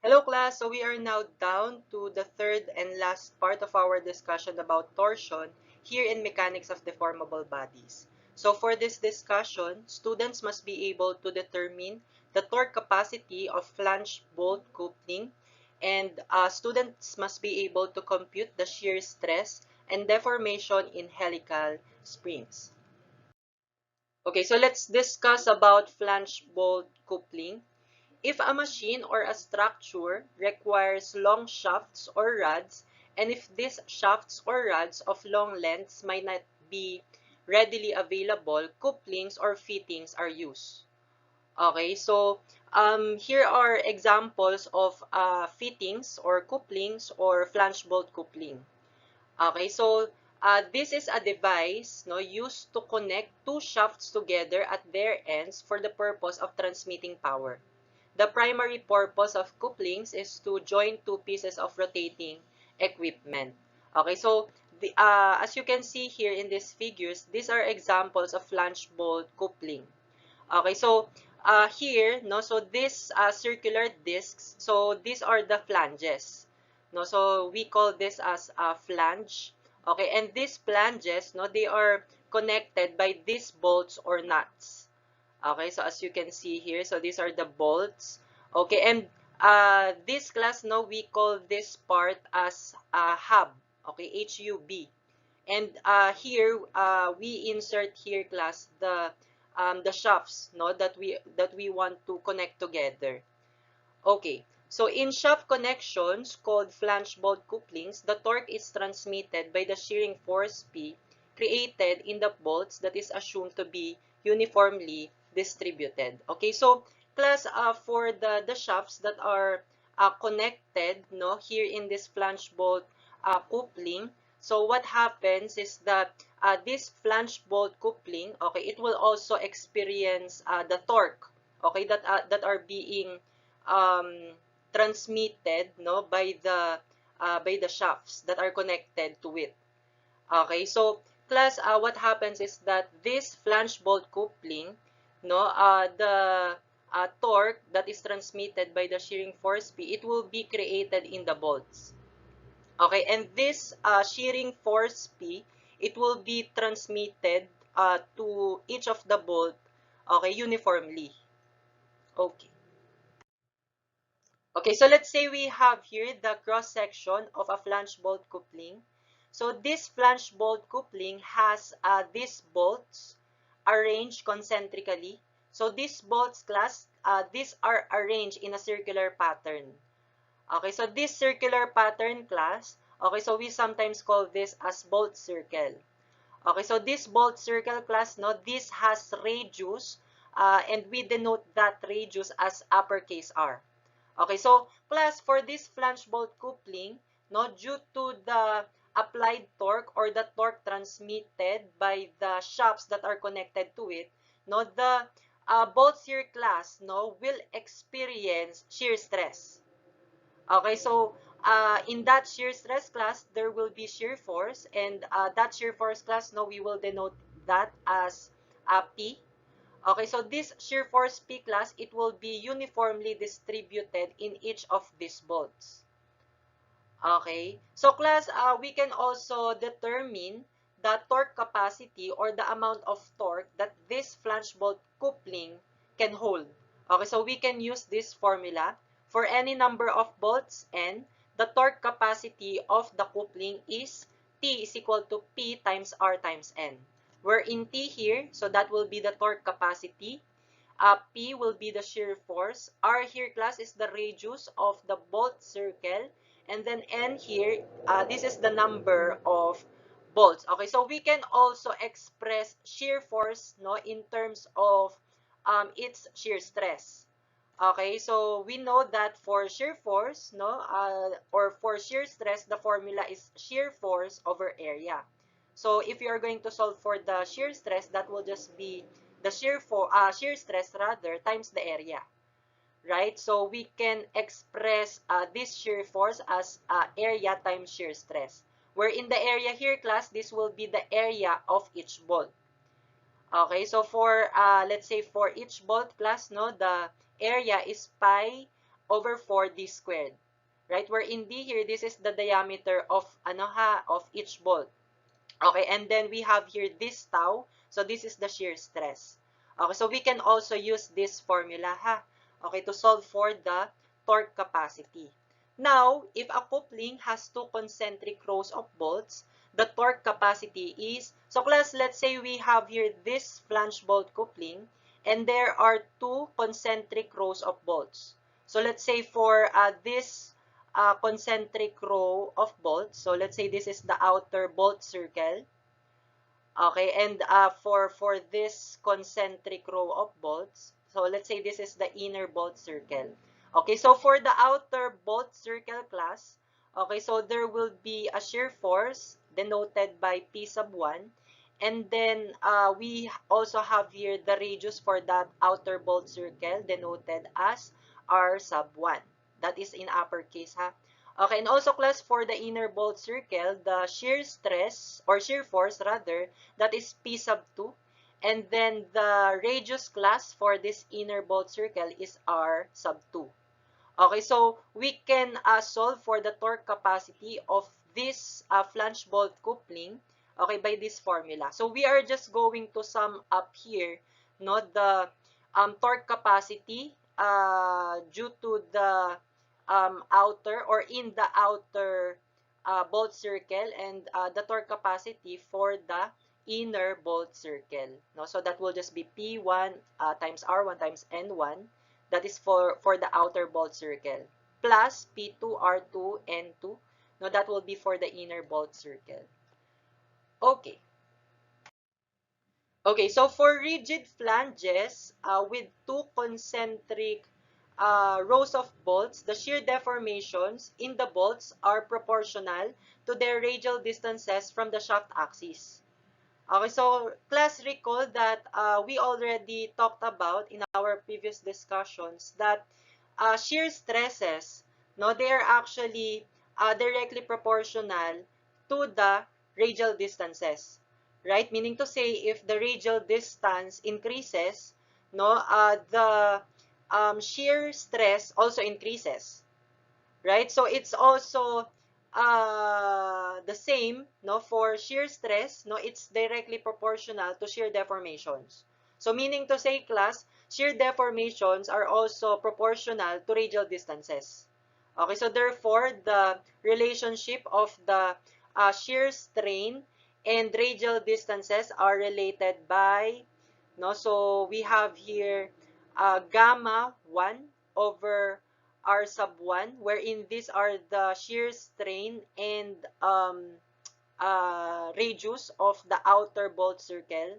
Hello class, so we are now down to the third and last part of our discussion about torsion here in mechanics of deformable bodies. So for this discussion, students must be able to determine the torque capacity of flange bolt coupling, and students must be able to compute the shear stress and deformation in helical springs. Okay, so let's discuss about flange bolt coupling. If a machine or a structure requires long shafts or rods, and if these shafts or rods of long lengths might not be readily available, couplings or fittings are used. Okay, so here are examples of fittings or couplings or flange bolt coupling. Okay, so this is a device used to connect two shafts together at their ends for the purpose of transmitting power. The primary purpose of couplings is to join two pieces of rotating equipment. Okay, so as you can see here in these figures, these are examples of flange bolt coupling. Okay, so here, so these circular discs, so these are the flanges. So we call this as a flange. Okay, and these flanges, they are connected by these bolts or nuts. Okay, so as you can see here, so these are the bolts. Okay, and this class, we call this part as hub. Okay, HUB. And here, we insert here class the shafts, that we want to connect together. Okay, so in shaft connections called flange bolt couplings, the torque is transmitted by the shearing force P created in the bolts that is assumed to be uniformly distributed. Okay, so class, for the shafts that are connected, here in this flange bolt coupling, so what happens is that this flange bolt coupling, okay, it will also experience the torque, okay, that are being um, transmitted by the shafts that are connected to it. Okay, so class, what happens is that this flange bolt coupling, the torque that is transmitted by the shearing force P, it will be created in the bolts. Okay, and this shearing force P, it will be transmitted to each of the bolt, okay, uniformly. Okay. Okay, so let's say we have here the cross-section of a flange bolt coupling. So this flange bolt coupling has these bolts arranged concentrically. So these bolts class, these are arranged in a circular pattern. Okay, so this circular pattern class, okay, so we sometimes call this as bolt circle. Okay, so this bolt circle class, this has radius, and we denote that radius as uppercase R. Okay, so plus for this flange bolt coupling, due to the applied torque or the torque transmitted by the shafts that are connected to it, the bolt shear class, will experience shear stress. Okay, so in that shear stress class, there will be shear force, and that shear force class, we will denote that as P. Okay, so this shear force P class, it will be uniformly distributed in each of these bolts. Okay, so class, we can also determine the torque capacity or the amount of torque that this flange bolt coupling can hold. Okay, so we can use this formula for any number of bolts, and the torque capacity of the coupling is T is equal to P times R times N. Where in T here, so that will be the torque capacity. P will be the shear force. R here class is the radius of the bolt circle. And then N here, this is the number of bolts. Okay, so we can also express shear force in terms of its shear stress. Okay, so we know that for shear force, or for shear stress, the formula is shear force over area. So if you are going to solve for the shear stress, that will just be the shear stress rather times the area, right? So we can express this shear force as area times shear stress. Where in the area here, class, this will be the area of each bolt. Okay, so for let's say for each bolt class, the area is pi over 4d squared. Right? Where in d here, this is the diameter of, of each bolt. Okay, and then we have here this tau. So this is the shear stress. Okay, so we can also use this formula, okay, to solve for the torque capacity. Now, if a coupling has two concentric rows of bolts, the torque capacity is, so class, let's say we have here this flange bolt coupling, and there are two concentric rows of bolts. So let's say for this concentric row of bolts, so let's say this is the outer bolt circle. Okay, and for this concentric row of bolts, so let's say this is the inner bolt circle. Okay, so for the outer bolt circle class, okay, so there will be a shear force denoted by P sub 1, and then we also have here the radius for that outer bolt circle denoted as R sub 1. That is in uppercase, Okay, and also class for the inner bolt circle, the shear stress, or shear force rather, that is P sub 2. And then the radius class for this inner bolt circle is R sub 2. Okay, so we can solve for the torque capacity of this flange bolt coupling, okay, by this formula. So we are just going to sum up here, no, the torque capacity due to the outer, or in the outer bolt circle, and the torque capacity for the inner bolt circle. No? So that will just be P1 times R1 times N1. That is for the outer bolt circle. Plus P2, R2, N2. No, that will be for the inner bolt circle. Okay. Okay, so for rigid flanges with two concentric rows of bolts, the shear deformations in the bolts are proportional to their radial distances from the shaft axis. Okay, so class, recall that we already talked about in our previous discussions that shear stresses, no, they are actually directly proportional to the radial distances, right? Meaning to say, if the radial distance increases, no, the shear stress also increases, right? So it's also the same, no, for shear stress, no, it's directly proportional to shear deformations. So meaning to say, class, shear deformations are also proportional to radial distances. Okay, so therefore, the relationship of the shear strain and radial distances are related by, no, so we have here gamma 1 over R sub 1, wherein these are the shear strain and radius of the outer bolt circle,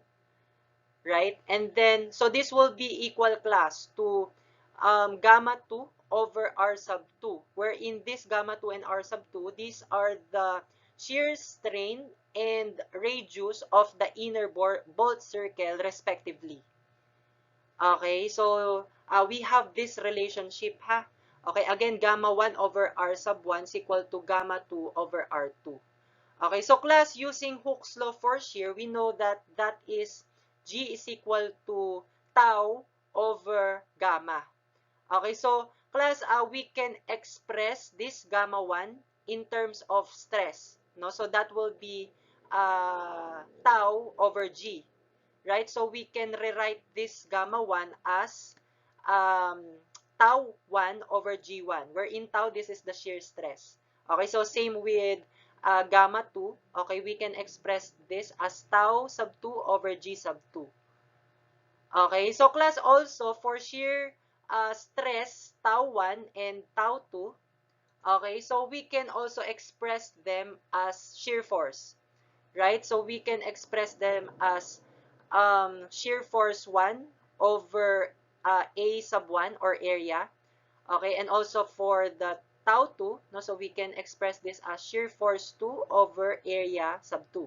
right? And then, so this will be equal class to gamma 2 over R sub 2, wherein this gamma 2 and R sub 2, these are the shear strain and radius of the inner bolt circle respectively. Okay, so we have this relationship, Okay, again, gamma 1 over R sub 1 is equal to gamma 2 over R2. Okay, so class, using Hooke's law for shear, we know that that is G is equal to tau over gamma. Okay, so class, we can express this gamma 1 in terms of stress. No? So that will be tau over G. Right? So we can rewrite this gamma 1 as tau 1 over G1, wherein tau, this is the shear stress. Okay, so same with gamma 2. Okay, we can express this as tau sub 2 over G sub 2. Okay, so class, also for shear stress, tau 1 and tau 2, okay, so we can also express them as shear force, right? So we can express them as shear force 1 over A sub 1, or area. Okay, and also for the tau 2, no, so we can express this as shear force 2 over area sub 2.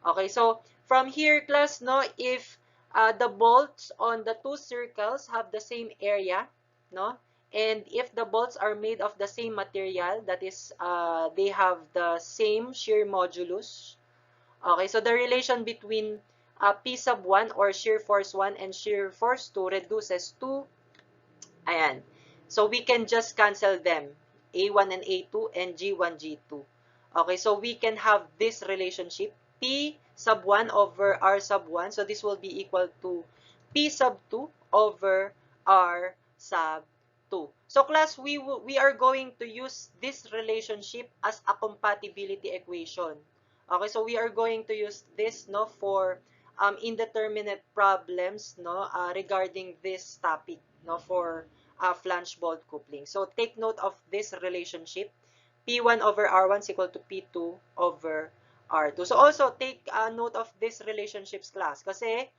Okay, so from here, class, no, if the bolts on the two circles have the same area, no, and if the bolts are made of the same material, that is, they have the same shear modulus. Okay, so the relation between P sub 1 or shear force 1 and shear force 2 reduces to, ayan, So we can just cancel them, A1 and A2 and G1, G2. Okay, so we can have this relationship, P sub 1 over R sub 1. So this will be equal to P sub 2 over R sub 2. So class, we are going to use this relationship as a compatibility equation. Okay, so we are going to use this, no, for indeterminate problems, no, regarding this topic, no, for flange bolt coupling. So take note of this relationship. P1 over R1 is equal to P2 over R2. So also take note of this relationships, class, kasi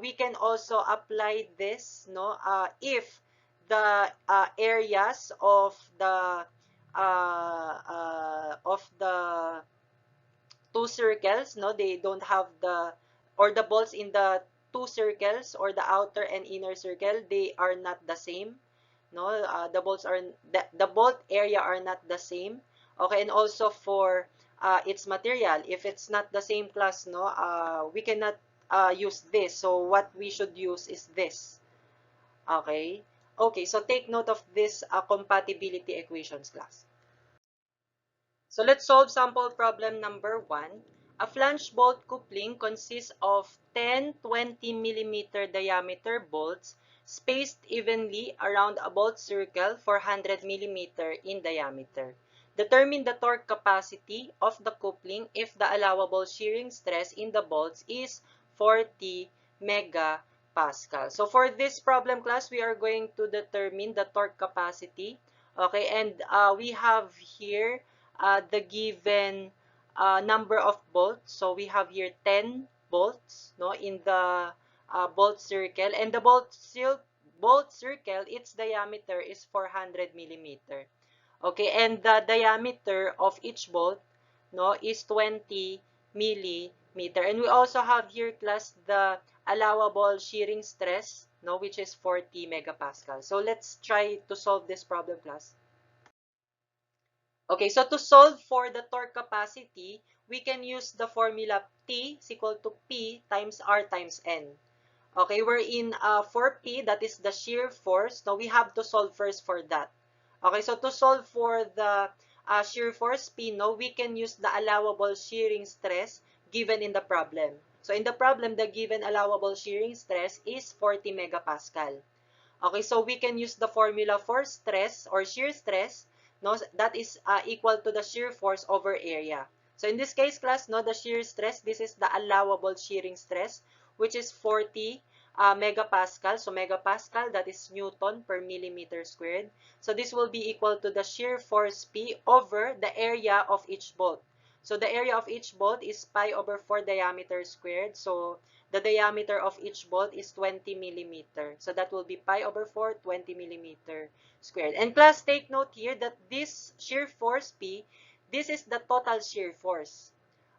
we can also apply this, no, if the areas of the two circles, no, they don't have the, or the bolts in the two circles, or the outer and inner circle, they are not the same, no, the bolts are, the bolt area are not the same. Okay, and also for its material, if it's not the same, class, no, we cannot use this. So what we should use is this. Okay, okay, so take note of this compatibility equations, class. So let's solve sample problem number 1. A flange bolt coupling consists of 10 20 mm diameter bolts spaced evenly around a bolt circle for 100 mm in diameter. Determine the torque capacity of the coupling if the allowable shearing stress in the bolts is 40 megapascal. So for this problem, class, we are going to determine the torque capacity. Okay, and we have here the given number of bolts. So we have here 10 bolts, no, in the bolt circle, and the bolt circle, its diameter is 400 millimeter. Okay, and the diameter of each bolt, no, is 20 millimeter. And we also have here, class, the allowable shearing stress, no, which is 40 megapascal. So let's try to solve this problem, class. Okay, so to solve for the torque capacity, we can use the formula T is equal to P times R times N. Okay, we're in for P, that is the shear force. Now we have to solve first for that. Okay, so to solve for the shear force P, no, we can use the allowable shearing stress given in the problem. So in the problem, the given allowable shearing stress is 40 megapascal. Okay, so we can use the formula for stress or shear stress, no, that is equal to the shear force over area. So in this case, class, no, the shear stress, this is the allowable shearing stress, which is 40 megapascal. So megapascal, that is Newton per millimeter squared. So this will be equal to the shear force P over the area of each bolt. So the area of each bolt is pi over 4 diameter squared. So the diameter of each bolt is 20 millimeter. So that will be pi over 4, 20 millimeter squared. And class, take note here that this shear force P, this is the total shear force.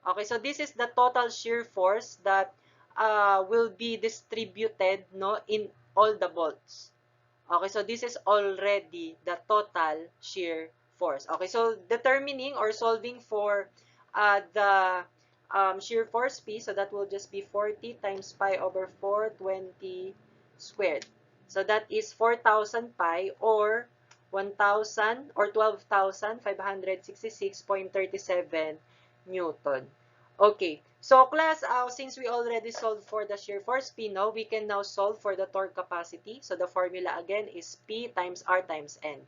Okay, so this is the total shear force that will be distributed, no, in all the bolts. Okay, so this is already the total shear force. Okay, so determining or solving for the shear force P, so that will just be 40 times pi over 420 squared. So that is 4,000 pi or 1,000 or 12,566.37 Newton. Okay, so class, since we already solved for the shear force P, no, we can now solve for the torque capacity. So the formula again is P times R times N.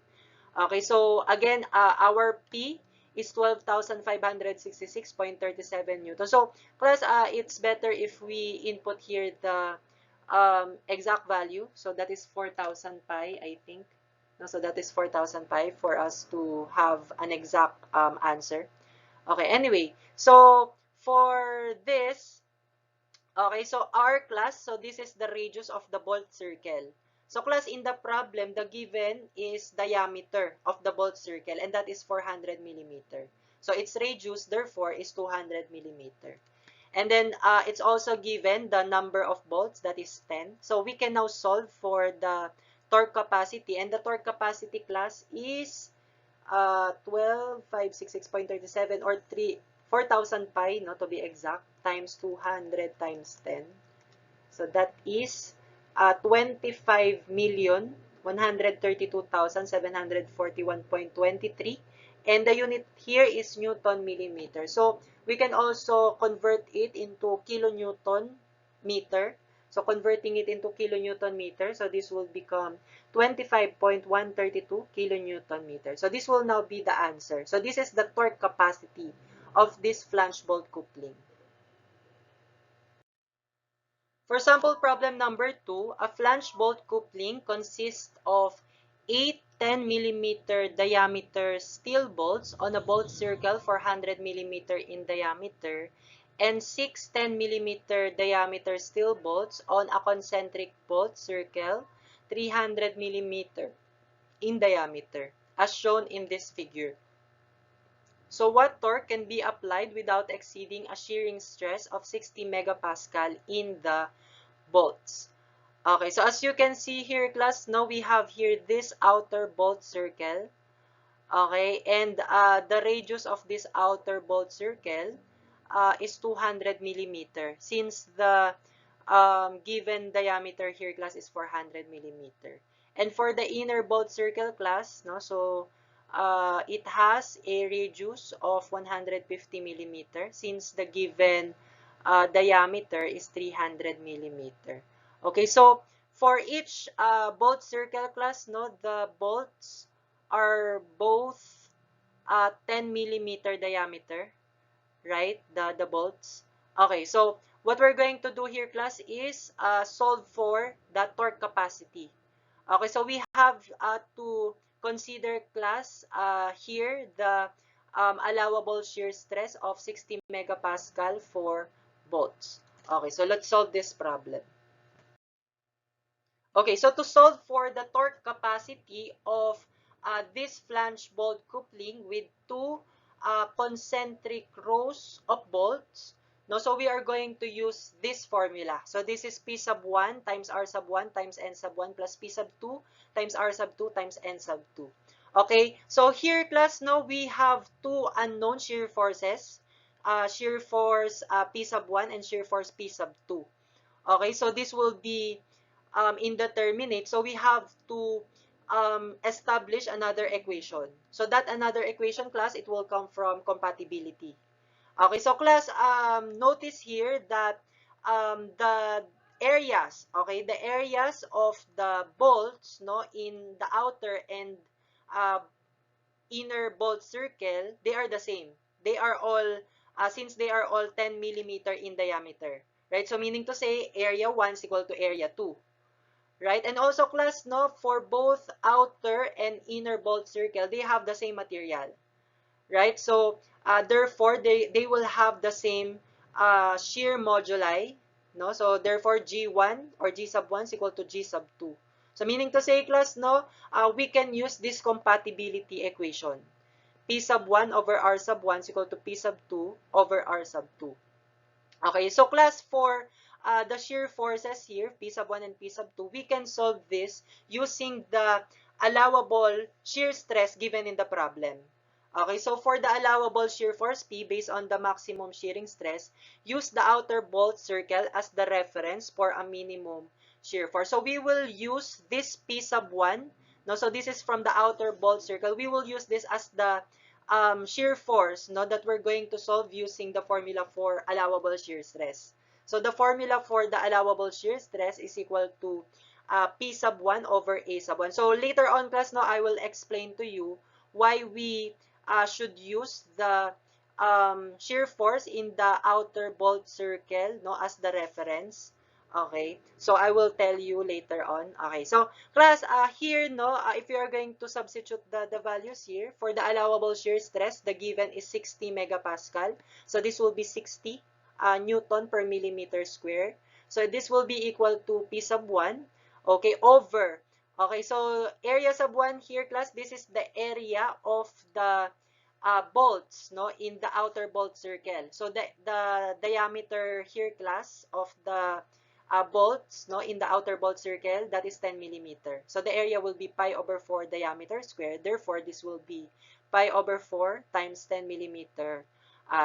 Okay, so again, our P is 12,566.37 Newton. So class, it's better if we input here the exact value. So that is 4,000 pi, I think. No, so that is 4,000 pi for us to have an exact answer. Okay, anyway, so for this, okay, so R, class, so this is the radius of the bolt circle. So class, in the problem, the given is diameter of the bolt circle, and that is 400 millimeter. So its radius, therefore, is 200 millimeter. And then it's also given the number of bolts, that is 10. So we can now solve for the torque capacity, and the torque capacity, class, is 12,566.37 or 4,000 pi, no, to be exact, times 200 times 10. So that is 25 million 132,741.23. And the unit here is Newton millimeter. So we can also convert it into kilonewton meter. So converting it into kilonewton meter, so this will become 25.132 kilonewton meter. So this will now be the answer. So this is the torque capacity of this flange bolt coupling. For sample problem number 2, a flange bolt coupling consists of 8 10mm diameter steel bolts on a bolt circle 400 mm in diameter and 6 10mm diameter steel bolts on a concentric bolt circle 300 mm in diameter, as shown in this figure. So what torque can be applied without exceeding a shearing stress of 60 megapascal in the bolts? Okay, so as you can see here, class, now we have here this outer bolt circle. Okay, and the radius of this outer bolt circle is 200 millimeter since the given diameter here, class, is 400 millimeter. And for the inner bolt circle, class, no, so it has a radius of 150 millimeter since the given diameter is 300 millimeter. Okay, so for each bolt circle, class, no, the bolts are both 10 millimeter diameter, right? The bolts. Okay, so what we're going to do here, class, is solve for the torque capacity. Okay, so we have to consider, class, here the allowable shear stress of 60 megapascal for bolts. Okay, so let's solve this problem. Okay, so to solve for the torque capacity of this flange bolt coupling with two concentric rows of bolts, no, so we are going to use this formula. So this is P sub 1 times R sub 1 times N sub 1 plus P sub 2 times R sub 2 times N sub 2. Okay, so here, class, no, we have two unknown shear forces, shear force P sub 1 and shear force P sub 2. Okay, so this will be indeterminate. So we have to establish another equation. So that another equation, class, it will come from compatibility. Okay, so class, notice here that the areas, okay, the areas of the bolts, no, in the outer and uh, inner bolt circle, they are the same. They are all, since they are all 10 millimeter in diameter, right? So meaning to say, area 1 is equal to area 2. Right? And also, class, no, for both outer and inner bolt circle, they have the same material. Right? So, therefore, they will have the same shear moduli. No? So, therefore, G1 or G sub 1 is equal to G sub 2. So, meaning to say, class, no, we can use this compatibility equation. P sub 1 over R sub 1 is equal to P sub 2 over R sub 2. Okay, so class, for the shear forces here, P sub 1 and P sub 2, we can solve this using the allowable shear stress given in the problem. Okay, so for the allowable shear force P based on the maximum shearing stress, use the outer bolt circle as the reference for a minimum shear force. So we will use this P sub 1. No, so this is from the outer bolt circle. We will use this as the shear force, no, that we're going to solve using the formula for allowable shear stress. So the formula for the allowable shear stress is equal to P sub 1 over A sub 1. So later on, class, no, I will explain to you why we should use the shear force in the outer bolt circle, no, as the reference. Okay, so I will tell you later on. Okay, so class, here, no, if you are going to substitute the values here, for the allowable shear stress, the given is 60 megapascal. So this will be 60 Newton per millimeter square. So this will be equal to P sub 1, okay, over, okay, so area sub 1 here, class, this is the area of the bolts, no, in the outer bolt circle. So the diameter here, class, of the bolts, no, in the outer bolt circle, that is 10 millimeter. So the area will be pi over 4 diameter squared. Therefore, this will be pi over 4 times 10 millimeter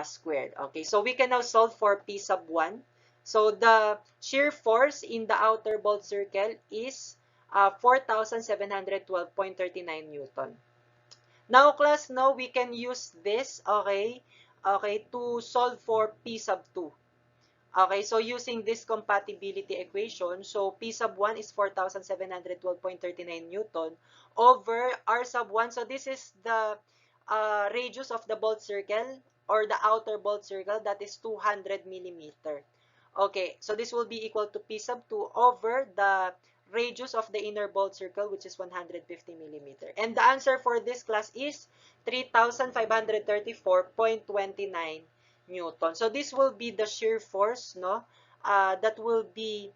squared. Okay, so we can now solve for P sub 1. So the shear force in the outer bolt circle is 4,712.39 Newton. Now, class, no, we can use this, okay, to solve for P sub 2. Okay, so using this compatibility equation, so P sub 1 is 4,712.39 Newton over R sub 1. So this is the radius of the bolt circle or the outer bolt circle, that is 200 millimeter. Okay, so this will be equal to P sub 2 over the radius of the inner bolt circle, which is 150 millimeter. And the answer for this class is 3,534.29 Newton. So this will be the shear force, no, that will be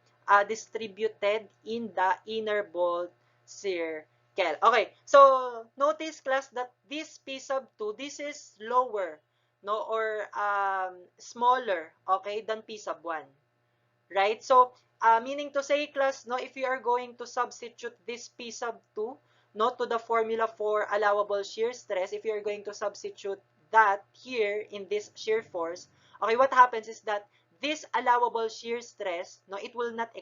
distributed in the inner bolt circle. Okay, so notice, class, that this P sub 2, this is lower, no, or smaller, okay, than P sub 1, right? So meaning to say, class, no, if you are going to substitute this P sub 2, no, to the formula for allowable shear stress, if you are going to substitute that here in this shear force, okay, what happens is that this allowable shear stress, no, it will not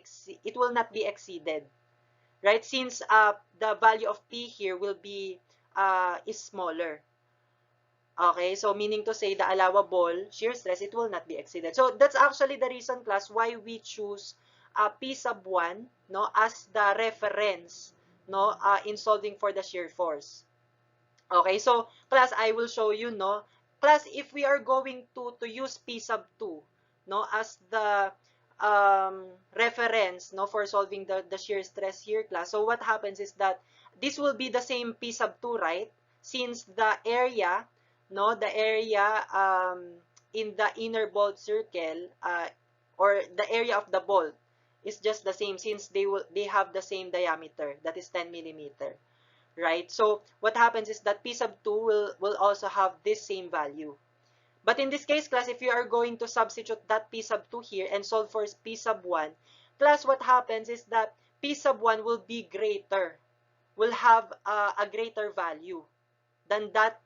be exceeded, right? Since the value of P here will be is smaller. Okay, so meaning to say the allowable shear stress, it will not be exceeded. So that's actually the reason, class, why we choose P sub 1, no, as the reference, no, in solving for the shear force. Okay, so class, I will show you, no, class, if we are going to use P sub 2, no, as the reference, no, for solving the shear stress here, class. So what happens is that this will be the same P sub 2, right? Since the area, no, the area in the inner bolt circle, or the area of the bolt is just the same, since they have the same diameter, that is 10 millimeter. Right? So what happens is that P sub 2 will also have this same value. But in this case, class, if you are going to substitute that P sub 2 here and solve for P sub 1, class, what happens is that P sub 1 will be greater, will have a greater value than that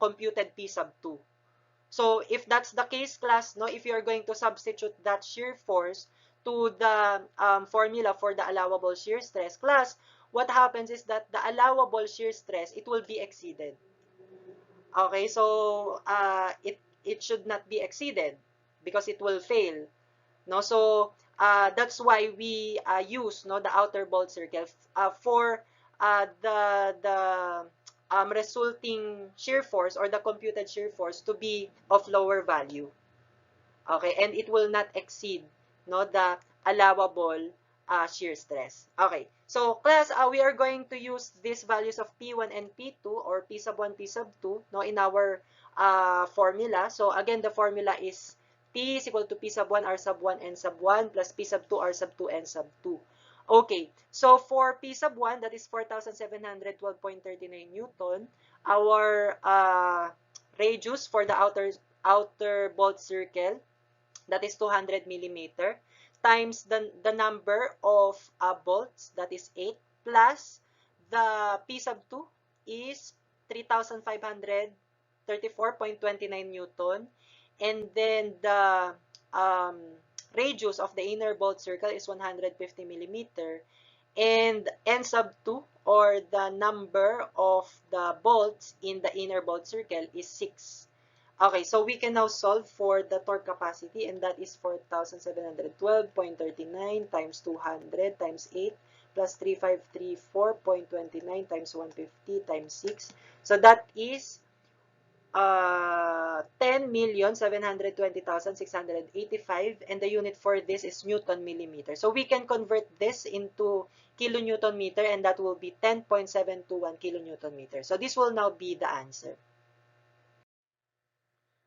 computed P sub 2. So if that's the case, class, no, if you're going to substitute that shear force to the formula for the allowable shear stress, class, what happens is that the allowable shear stress, it will be exceeded. Okay, so it should not be exceeded because it will fail. No, so that's why we use, no, the outer bolt circle for the resulting shear force or the computed shear force to be of lower value. Okay, and it will not exceed, no, the allowable shear stress. Okay, so class, we are going to use these values of P1 and P2, or P sub 1, P sub 2, no, in our formula. So again, the formula is P is equal to P sub 1, R sub 1, N sub 1, plus P sub 2, R sub 2, N sub 2. Okay, so for P sub 1, that is 4,712.39 Newton. Our radius for the outer bolt circle, that is 200 millimeter, times the number of bolts, that is 8, plus the P sub 2 is 3,534.29 Newton, and then the radius of the inner bolt circle is 150 millimeter, and N sub 2, or the number of the bolts in the inner bolt circle, is 6. Okay, so we can now solve for the torque capacity, and that is 4,712.39 times 200 times 8 plus 3,534.29 times 150 times 6. So that is 10,720,685, and the unit for this is Newton millimeter. So we can convert this into kilonewton meter, and that will be 10.721 kilonewton meter. So this will now be the answer.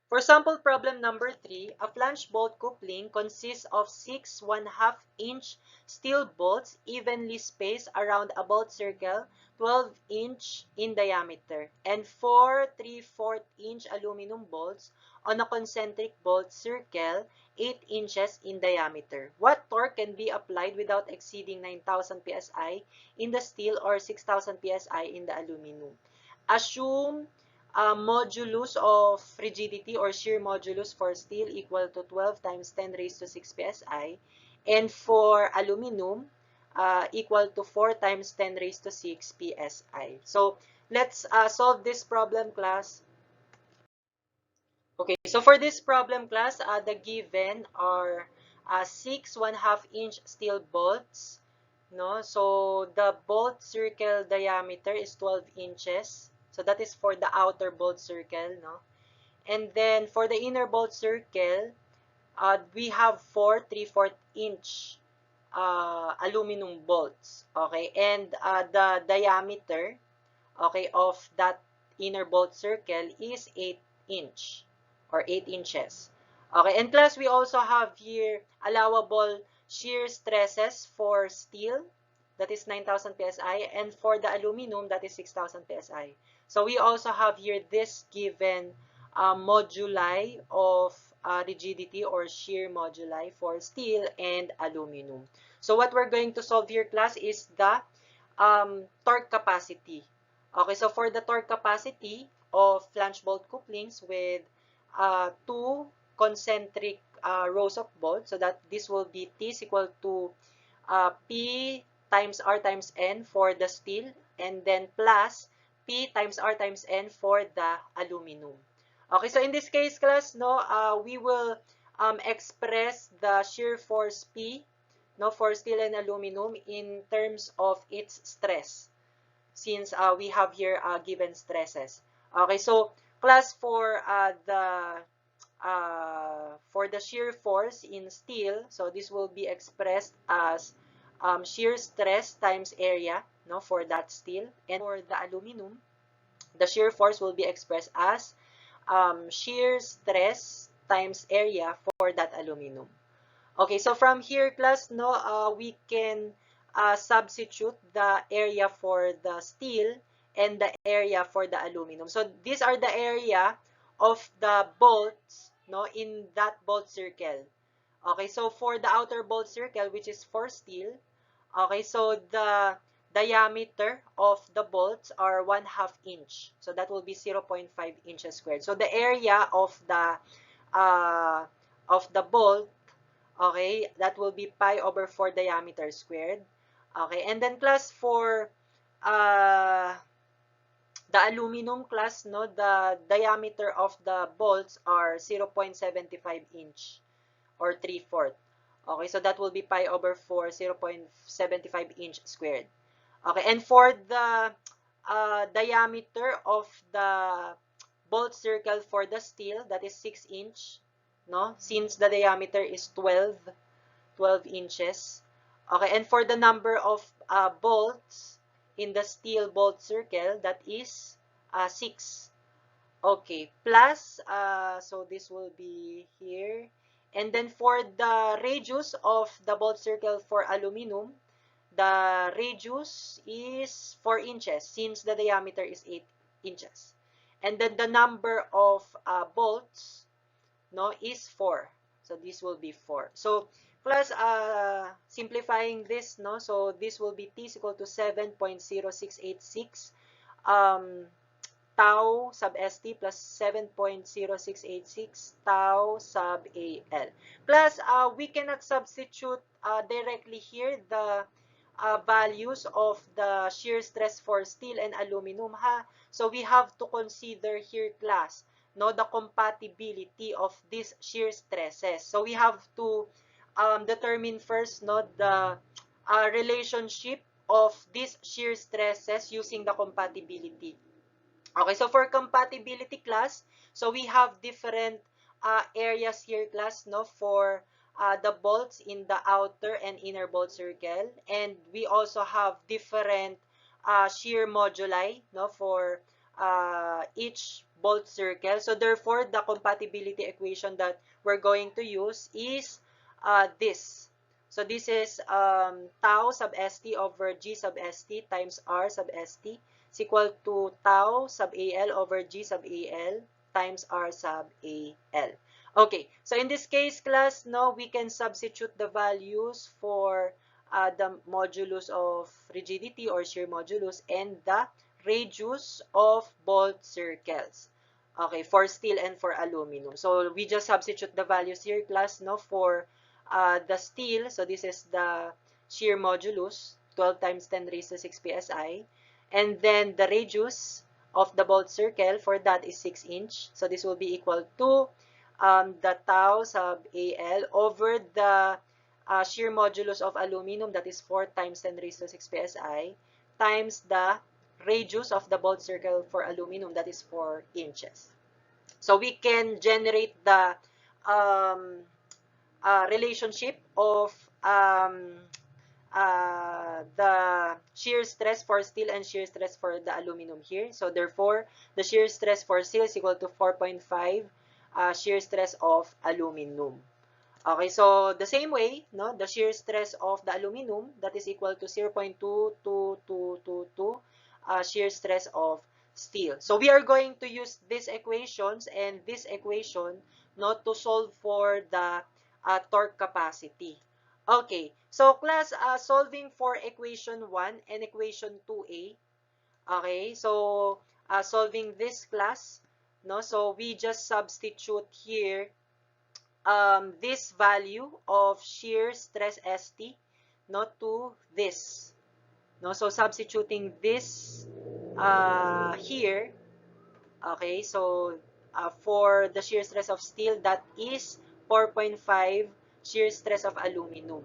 For sample problem number 3, a flange bolt coupling consists of 6 1/2-inch steel bolts evenly spaced around a bolt circle 12-inch in diameter, and 4 3/4-inch aluminum bolts on a concentric bolt circle 8 inches in diameter. What torque can be applied without exceeding 9,000 psi in the steel or 6,000 psi in the aluminum? Assume modulus of rigidity or shear modulus for steel equal to 12 times 10 raised to 6 psi, and for aluminum, equal to 4 times 10 raised to 6 psi. So let's solve this problem, class. Okay, so for this problem, class, the given are 6 1/2 inch steel bolts. No, so the bolt circle diameter is 12 inches. So that is for the outer bolt circle, no? And then for the inner bolt circle, we have 4 3/4 inch aluminum bolts. Okay, and the diameter, okay, of that inner bolt circle is 8 inch or 8 inches. Okay, and class, we also have here allowable shear stresses for steel, that is 9,000 psi, and for the aluminum, that is 6,000 psi. So we also have here this given moduli of rigidity or shear moduli for steel and aluminum. So what we're going to solve here, class, is the torque capacity. Okay, so for the torque capacity of flange bolt couplings with two concentric rows of bolts, so that this will be T is equal to P times R times N for the steel, and then plus P times R times N for the aluminum. Okay, so in this case, class, no, we will express the shear force P, no, for steel and aluminum in terms of its stress, since we have here given stresses. Okay, so class, for the shear force in steel, so this will be expressed as shear stress times area, no, for that steel. And for the aluminum, the shear force will be expressed as shear stress times area for that aluminum. Okay, so from here, class, no, we can substitute the area for the steel and the area for the aluminum. So these are the area of the bolts, no, in that bolt circle. Okay, so for the outer bolt circle, which is for steel, okay, so the diameter of the bolts are 1/2 inch. So that will be 0.5 inches squared. So the area of the bolt, okay, that will be pi over 4 diameter squared. Okay, and then class, for the aluminum, class, no, the diameter of the bolts are 0.75 inch or 3/4. Okay, so that will be pi over 4, 0.75 inch squared. Okay, and for the diameter of the bolt circle for the steel, that is 6 inch, no, since the diameter is 12 inches. Okay, and for the number of bolts in the steel bolt circle, that is 6. Okay, plus, so this will be here. And then for the radius of the bolt circle for aluminum, the radius is 4 inches since the diameter is 8 inches. And then the number of bolts, no, is 4. So this will be 4. So plus, simplifying this, no, so this will be T is equal to 7.0686 tau sub st plus 7.0686 tau sub al. Plus, we cannot substitute directly here the values of the shear stress for steel and aluminum, ha. So we have to consider here, class, no, the compatibility of these shear stresses. So we have to determine first, no, the relationship of these shear stresses using the compatibility. Okay, so for compatibility, class, so we have different areas here, class, no, for the bolts in the outer and inner bolt circle, and we also have different shear moduli, no, for each bolt circle. So therefore, the compatibility equation that we're going to use is this. So this is tau sub st over g sub st times r sub st is equal to tau sub al over g sub al times r sub al. Okay, so in this case, class, no, we can substitute the values for the modulus of rigidity or shear modulus and the radius of bolt circles. Okay, for steel and for aluminum. So we just substitute the values here, class, no, for the steel. So this is the shear modulus, 12 times 10 raised to 6 psi. And then the radius of the bolt circle for that is 6 inch. So this will be equal to the tau sub AL over the shear modulus of aluminum, that is 4 times 10 raised to 6 psi, times the radius of the bolt circle for aluminum, that is 4 inches. So we can generate the relationship of the shear stress for steel and shear stress for the aluminum here. So therefore, the shear stress for steel is equal to 4.5 shear stress of aluminum. Okay, so the same way, no, the shear stress of the aluminum, that is equal to 0.22222 shear stress of steel. So we are going to use these equations and this equation, no, to solve for the torque capacity. Okay, so class, solving for equation 1 and equation 2a. Okay, so solving this class, no, so we just substitute here this value of shear stress ST, no, to this, no, so substituting this here. Okay, so for the shear stress of steel, that is 4.5 shear stress of aluminum.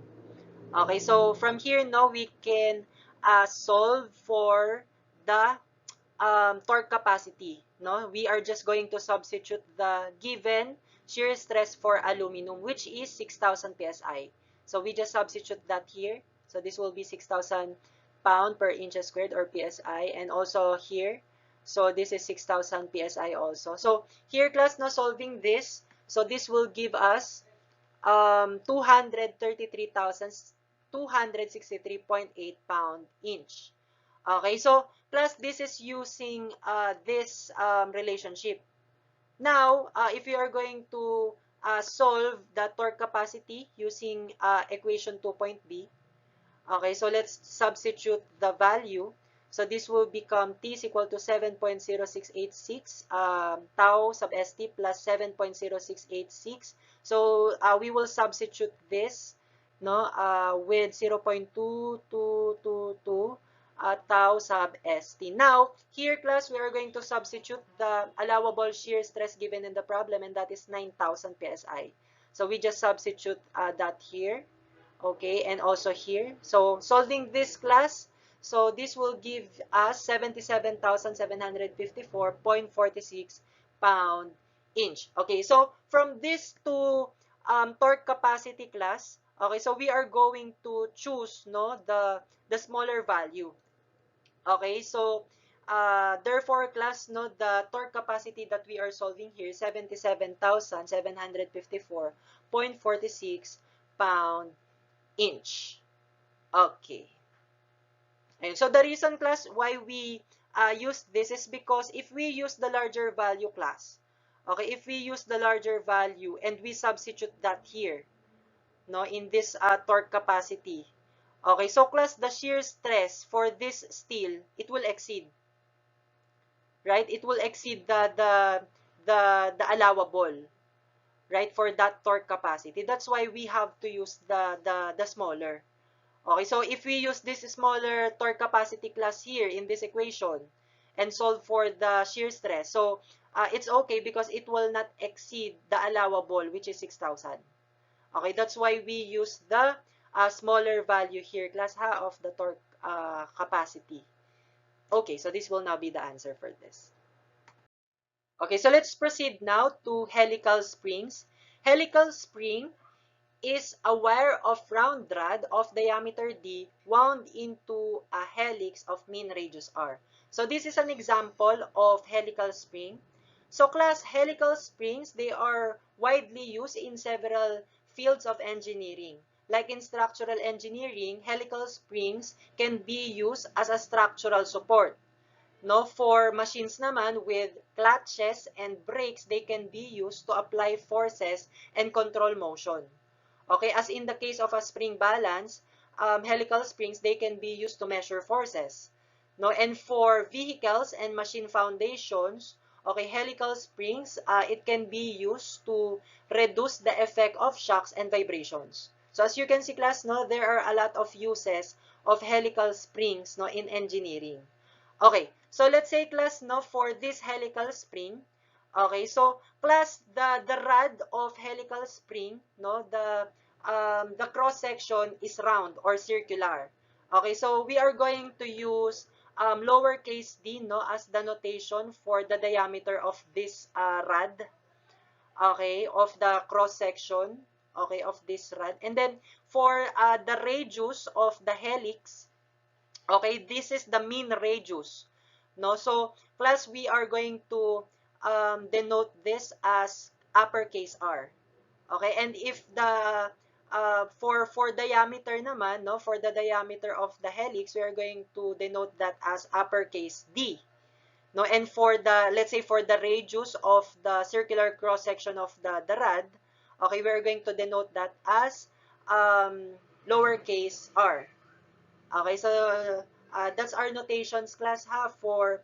Okay, so from here, no, we can solve for the torque capacity. No, we are just going to substitute the given shear stress for aluminum, which is 6,000 psi. So we just substitute that here. So this will be 6,000 pound per inch squared, or psi, and also here. So this is 6,000 psi also. So here, class, no, solving this. So this will give us 233,263.8 pound inch. Okay, so plus this is using this relationship. Now, if you are going to solve the torque capacity using equation 2.b, okay, so let's substitute the value. So this will become T is equal to 7.0686 tau sub ST plus 7.0686. So we will substitute this, no, with 0.2222 tau sub ST. Now, here, class, we are going to substitute the allowable shear stress given in the problem, and that is 9,000 psi. So we just substitute that here. Okay, and also here. So solving this, class, so this will give us 77,754.46 pound inch. Okay, so from this to torque capacity, class, okay, so we are going to choose, no, the smaller value. Okay, so therefore, class, no, the torque capacity that we are solving here is 77,754.46 pound inch. Okay. And so the reason, class, why we use this is because if we use the larger value, class, okay, if we use the larger value and we substitute that here, no, in this torque capacity, okay, so, class, the shear stress for this steel, it will exceed, right? It will exceed the allowable, right, for that torque capacity. That's why we have to use the smaller. Okay, so if we use this smaller torque capacity, class, here in this equation and solve for the shear stress, so it's okay because it will not exceed the allowable, which is 6,000. Okay, that's why we use the smaller value here, class, of the torque capacity. Okay, so this will now be the answer for this. Okay, so let's proceed now to helical springs. Helical spring is a wire of round rod of diameter D wound into a helix of mean radius R. So this is an example of helical spring. So, class, helical springs, they are widely used in several fields of engineering. Like in structural engineering, helical springs can be used as a structural support. No, for machines naman with clutches and brakes, they can be used to apply forces and control motion. Okay, as in the case of a spring balance, helical springs, they can be used to measure forces. No, and for vehicles and machine foundations, okay, helical springs, it can be used to reduce the effect of shocks and vibrations. So as you can see, class, no, there are a lot of uses of helical springs, no, in engineering. Okay, so let's say, class, no, for this helical spring, okay, so class, the rod of helical spring, no, the cross section is round or circular. Okay, so we are going to use lowercase d, no, as the notation for the diameter of this rod, okay, of the cross section, okay, of this rod. And then for the radius of the helix, okay, this is the mean radius, no? So class, we are going to denote this as uppercase R. Okay, and if the for diameter naman, no, for the diameter of the helix, we are going to denote that as uppercase D. No, and for the, let's say, for the radius of the circular cross section of the rod, okay, we're going to denote that as lowercase r. Okay, so that's our notations, class, ha, for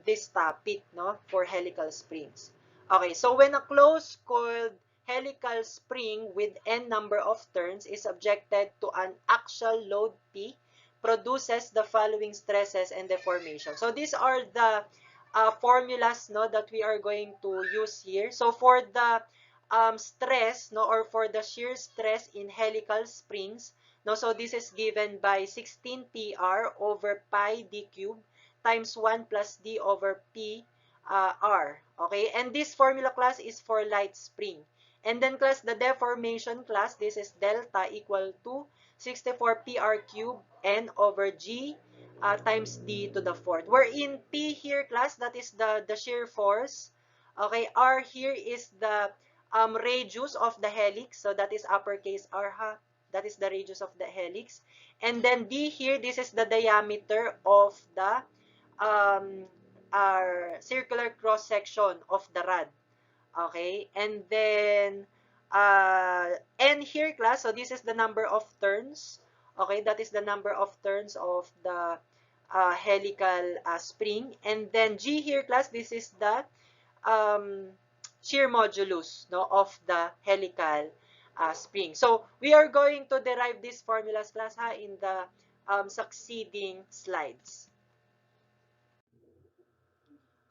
this topic, no, for helical springs. Okay, so when a closed coiled helical spring with n number of turns is subjected to an axial load P, produces the following stresses and deformation. So these are the formulas, no, that we are going to use here. So for the stress, no, or for the shear stress in helical springs, no, so this is given by 16 PR over pi d cube times 1 plus d over p r. Okay, and this formula, class, is for light spring. And then, class, the deformation, class, this is delta equal to 64 PR cube n over g times d to the fourth. Wherein p here, class, that is the shear force. Okay, r here is the radius of the helix. So that is uppercase r, ha. That is the radius of the helix. And then d here, this is the diameter of the circular cross section of the rod. Okay, and then n here, class, so this is the number of turns. Okay, that is the number of turns of the helical spring. And then g here, class, this is the um, shear modulus, no, of the helical spring. So we are going to derive these formulas, class, ha, in the succeeding slides.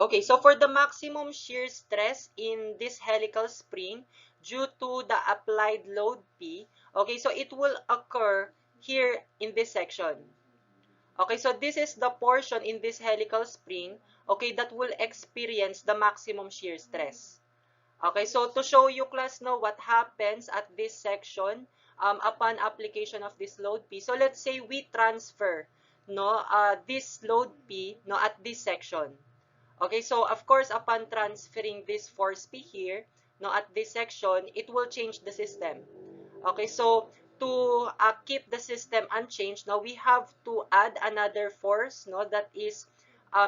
Okay, so for the maximum shear stress in this helical spring due to the applied load P, okay, so it will occur here in this section. Okay, so this is the portion in this helical spring, okay, that will experience the maximum shear stress. Okay, so to show you, class, no, what happens at this section upon application of this load P. So let's say we transfer, no, this load P, no, at this section. Okay, so of course, upon transferring this force P here, no, at this section, it will change the system. Okay, so to keep the system unchanged, now we have to add another force, no, that is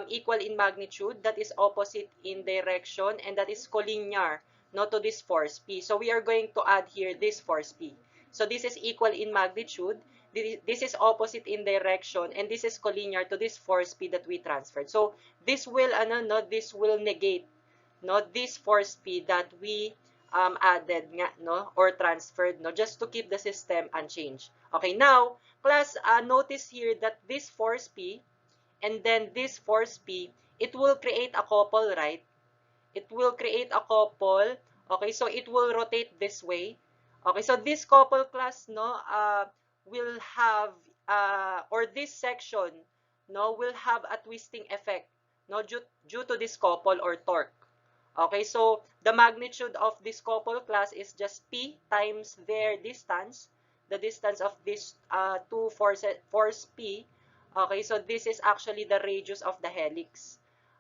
equal in magnitude, that is opposite in direction, and that is collinear, no, to this force P. So we are going to add here this force P. So this is equal in magnitude, this is opposite in direction, and this is collinear to this force P that we transferred. So this will, this will negate, no, this force P that we added nga, no, or transferred, no, just to keep the system unchanged. Okay, now, class, notice here that this force P and then this force P, it will create a couple, right? It will create a couple. Okay, so it will rotate this way. Okay, so this couple, class, no, will have, or this section, no, will have a twisting effect, no, due to this couple or torque. Okay, so the magnitude of this couple, class, is just P times their distance, the distance of these two force P. Okay, so this is actually the radius of the helix.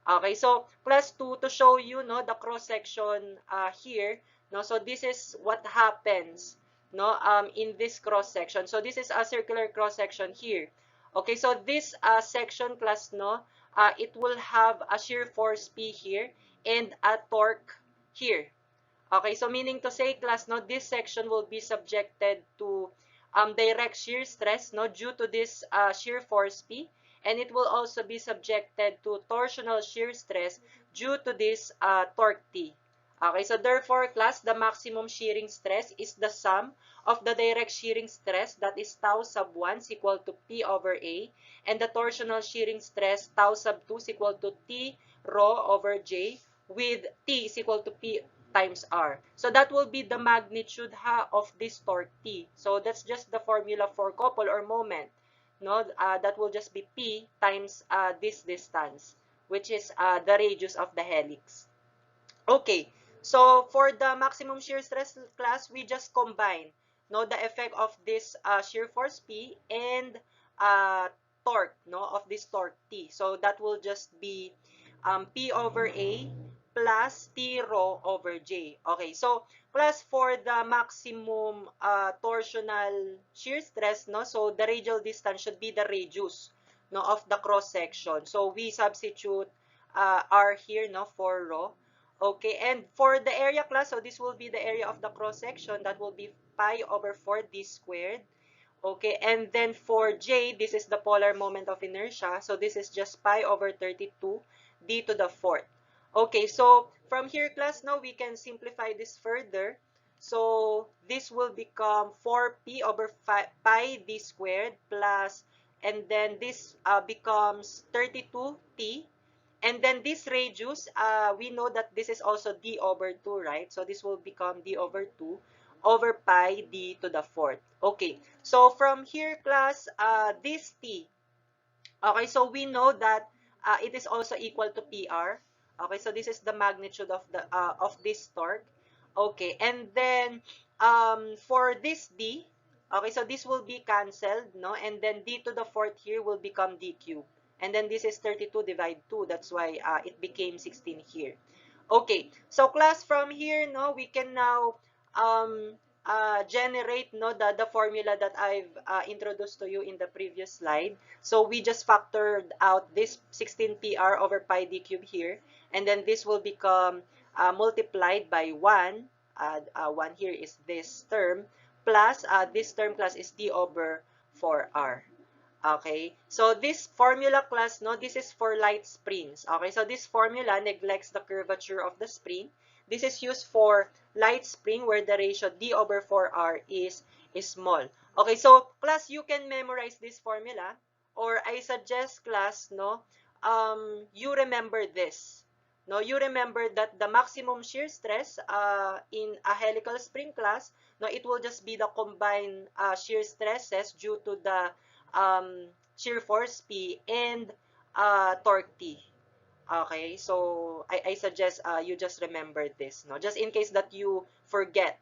Okay, so class, to show you, no, the cross section here, no, so this is what happens, no, in this cross section. So this is a circular cross section here. Okay, so this section, class, no, it will have a shear force P here and a torque here. Okay, so meaning to say, class, no, this section will be subjected to direct shear stress, no, due to this shear force P, and it will also be subjected to torsional shear stress due to this torque T. Okay, so therefore, class, the maximum shearing stress is the sum of the direct shearing stress, that is tau sub 1 is equal to P over A, and the torsional shearing stress, tau sub 2 is equal to T rho over J, with T is equal to P times R. So that will be the magnitude of this torque T. So that's just the formula for couple or moment. No, that will just be P times this distance, which is the radius of the helix. Okay, so for the maximum shear stress class, we just combine the effect of this shear force P and torque of this torque T. So that will just be P over A plus T rho over J. Okay, so plus for the maximum torsional shear stress, so the radial distance should be the radius of the cross section. So we substitute R here for rho. Okay, and for the area class, so this will be the area of the cross section, that will be pi over 4 d squared. Okay, and then for J, this is the polar moment of inertia, so this is just pi over 32 d to the fourth. Okay, so from here, class, now we can simplify this further. So this will become 4p over pi d squared plus, and then this becomes 32t. And then this radius, we know that this is also d over 2, right? So this will become d over 2 over pi d to the fourth. Okay, so from here, class, this t, okay, so we know that it is also equal to PR. Okay, so this is the magnitude of the of this torque. Okay, and then for this d, okay, so this will be cancelled, no? And then d to the fourth here will become d cubed. And then this is 32 divided 2. That's why it became 16 here. Okay, so class, from here, we can now generate the formula that I've introduced to you in the previous slide. So we just factored out this 16pr over pi d cubed here, and then this will become multiplied by 1. 1 here is this term, plus this term, class, is d over 4r. Okay, so this formula, class, this is for light springs. Okay, so this formula neglects the curvature of the spring. This is used for light spring where the ratio d over 4r is small. Okay, so class, you can memorize this formula, or I suggest, class, you remember this. You remember that the maximum shear stress in a helical spring, class, it will just be the combined shear stresses due to the shear force P and torque T. Okay, so I suggest you just remember this, just in case that you forget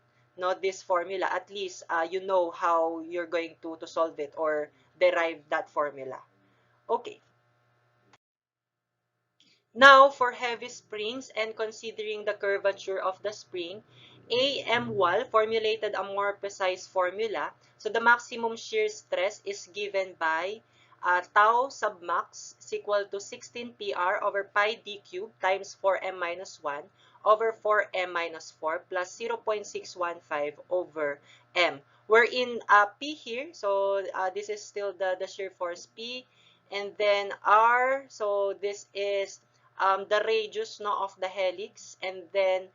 this formula, at least you know how you're going to solve it or derive that formula. Okay. Now, for heavy springs and considering the curvature of the spring, A.M. Wall formulated a more precise formula. So the maximum shear stress is given by tau sub max is equal to 16pr over pi d cubed times 4m minus 1 over 4m minus 4 plus 0.615 over m. Wherein P here, so this is still the shear force P, and then R, so this is the radius of the helix, and then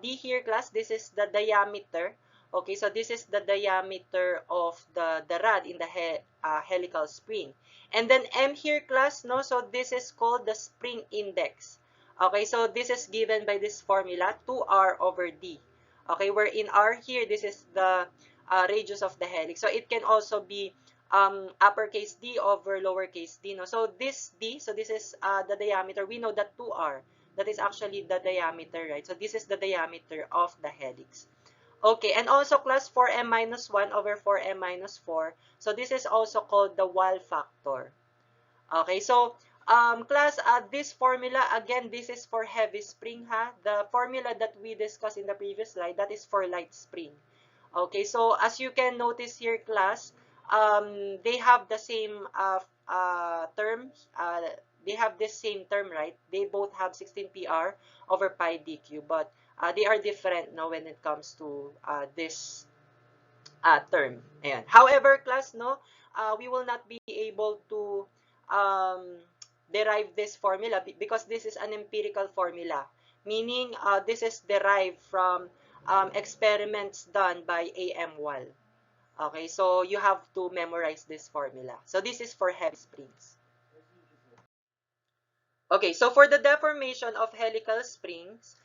D here, class, this is the diameter. Okay, so this is the diameter of the rod in the helical spring. And then M here, class, so this is called the spring index. Okay, so this is given by this formula, 2R over D. Okay, where in R here, this is the radius of the helix. So it can also be uppercase d over lowercase d. So this d, so this is the diameter. We know that 2r, that is actually the diameter, right? So this is the diameter of the helix. Okay, and also, class, 4m minus 1 over 4m minus 4. So this is also called the wall factor. Okay, so class, this formula, again, this is for heavy spring, The formula that we discussed in the previous slide, that is for light spring. Okay, so as you can notice here, class, they have the same term. They have this same term, right? They both have 16pr over pi d cubed, but they are different now when it comes to this term. Ayan. However, class, we will not be able to derive this formula because this is an empirical formula, meaning this is derived from experiments done by A.M. Wall. Okay, so you have to memorize this formula. So this is for heavy springs. Okay, so for the deformation of helical springs,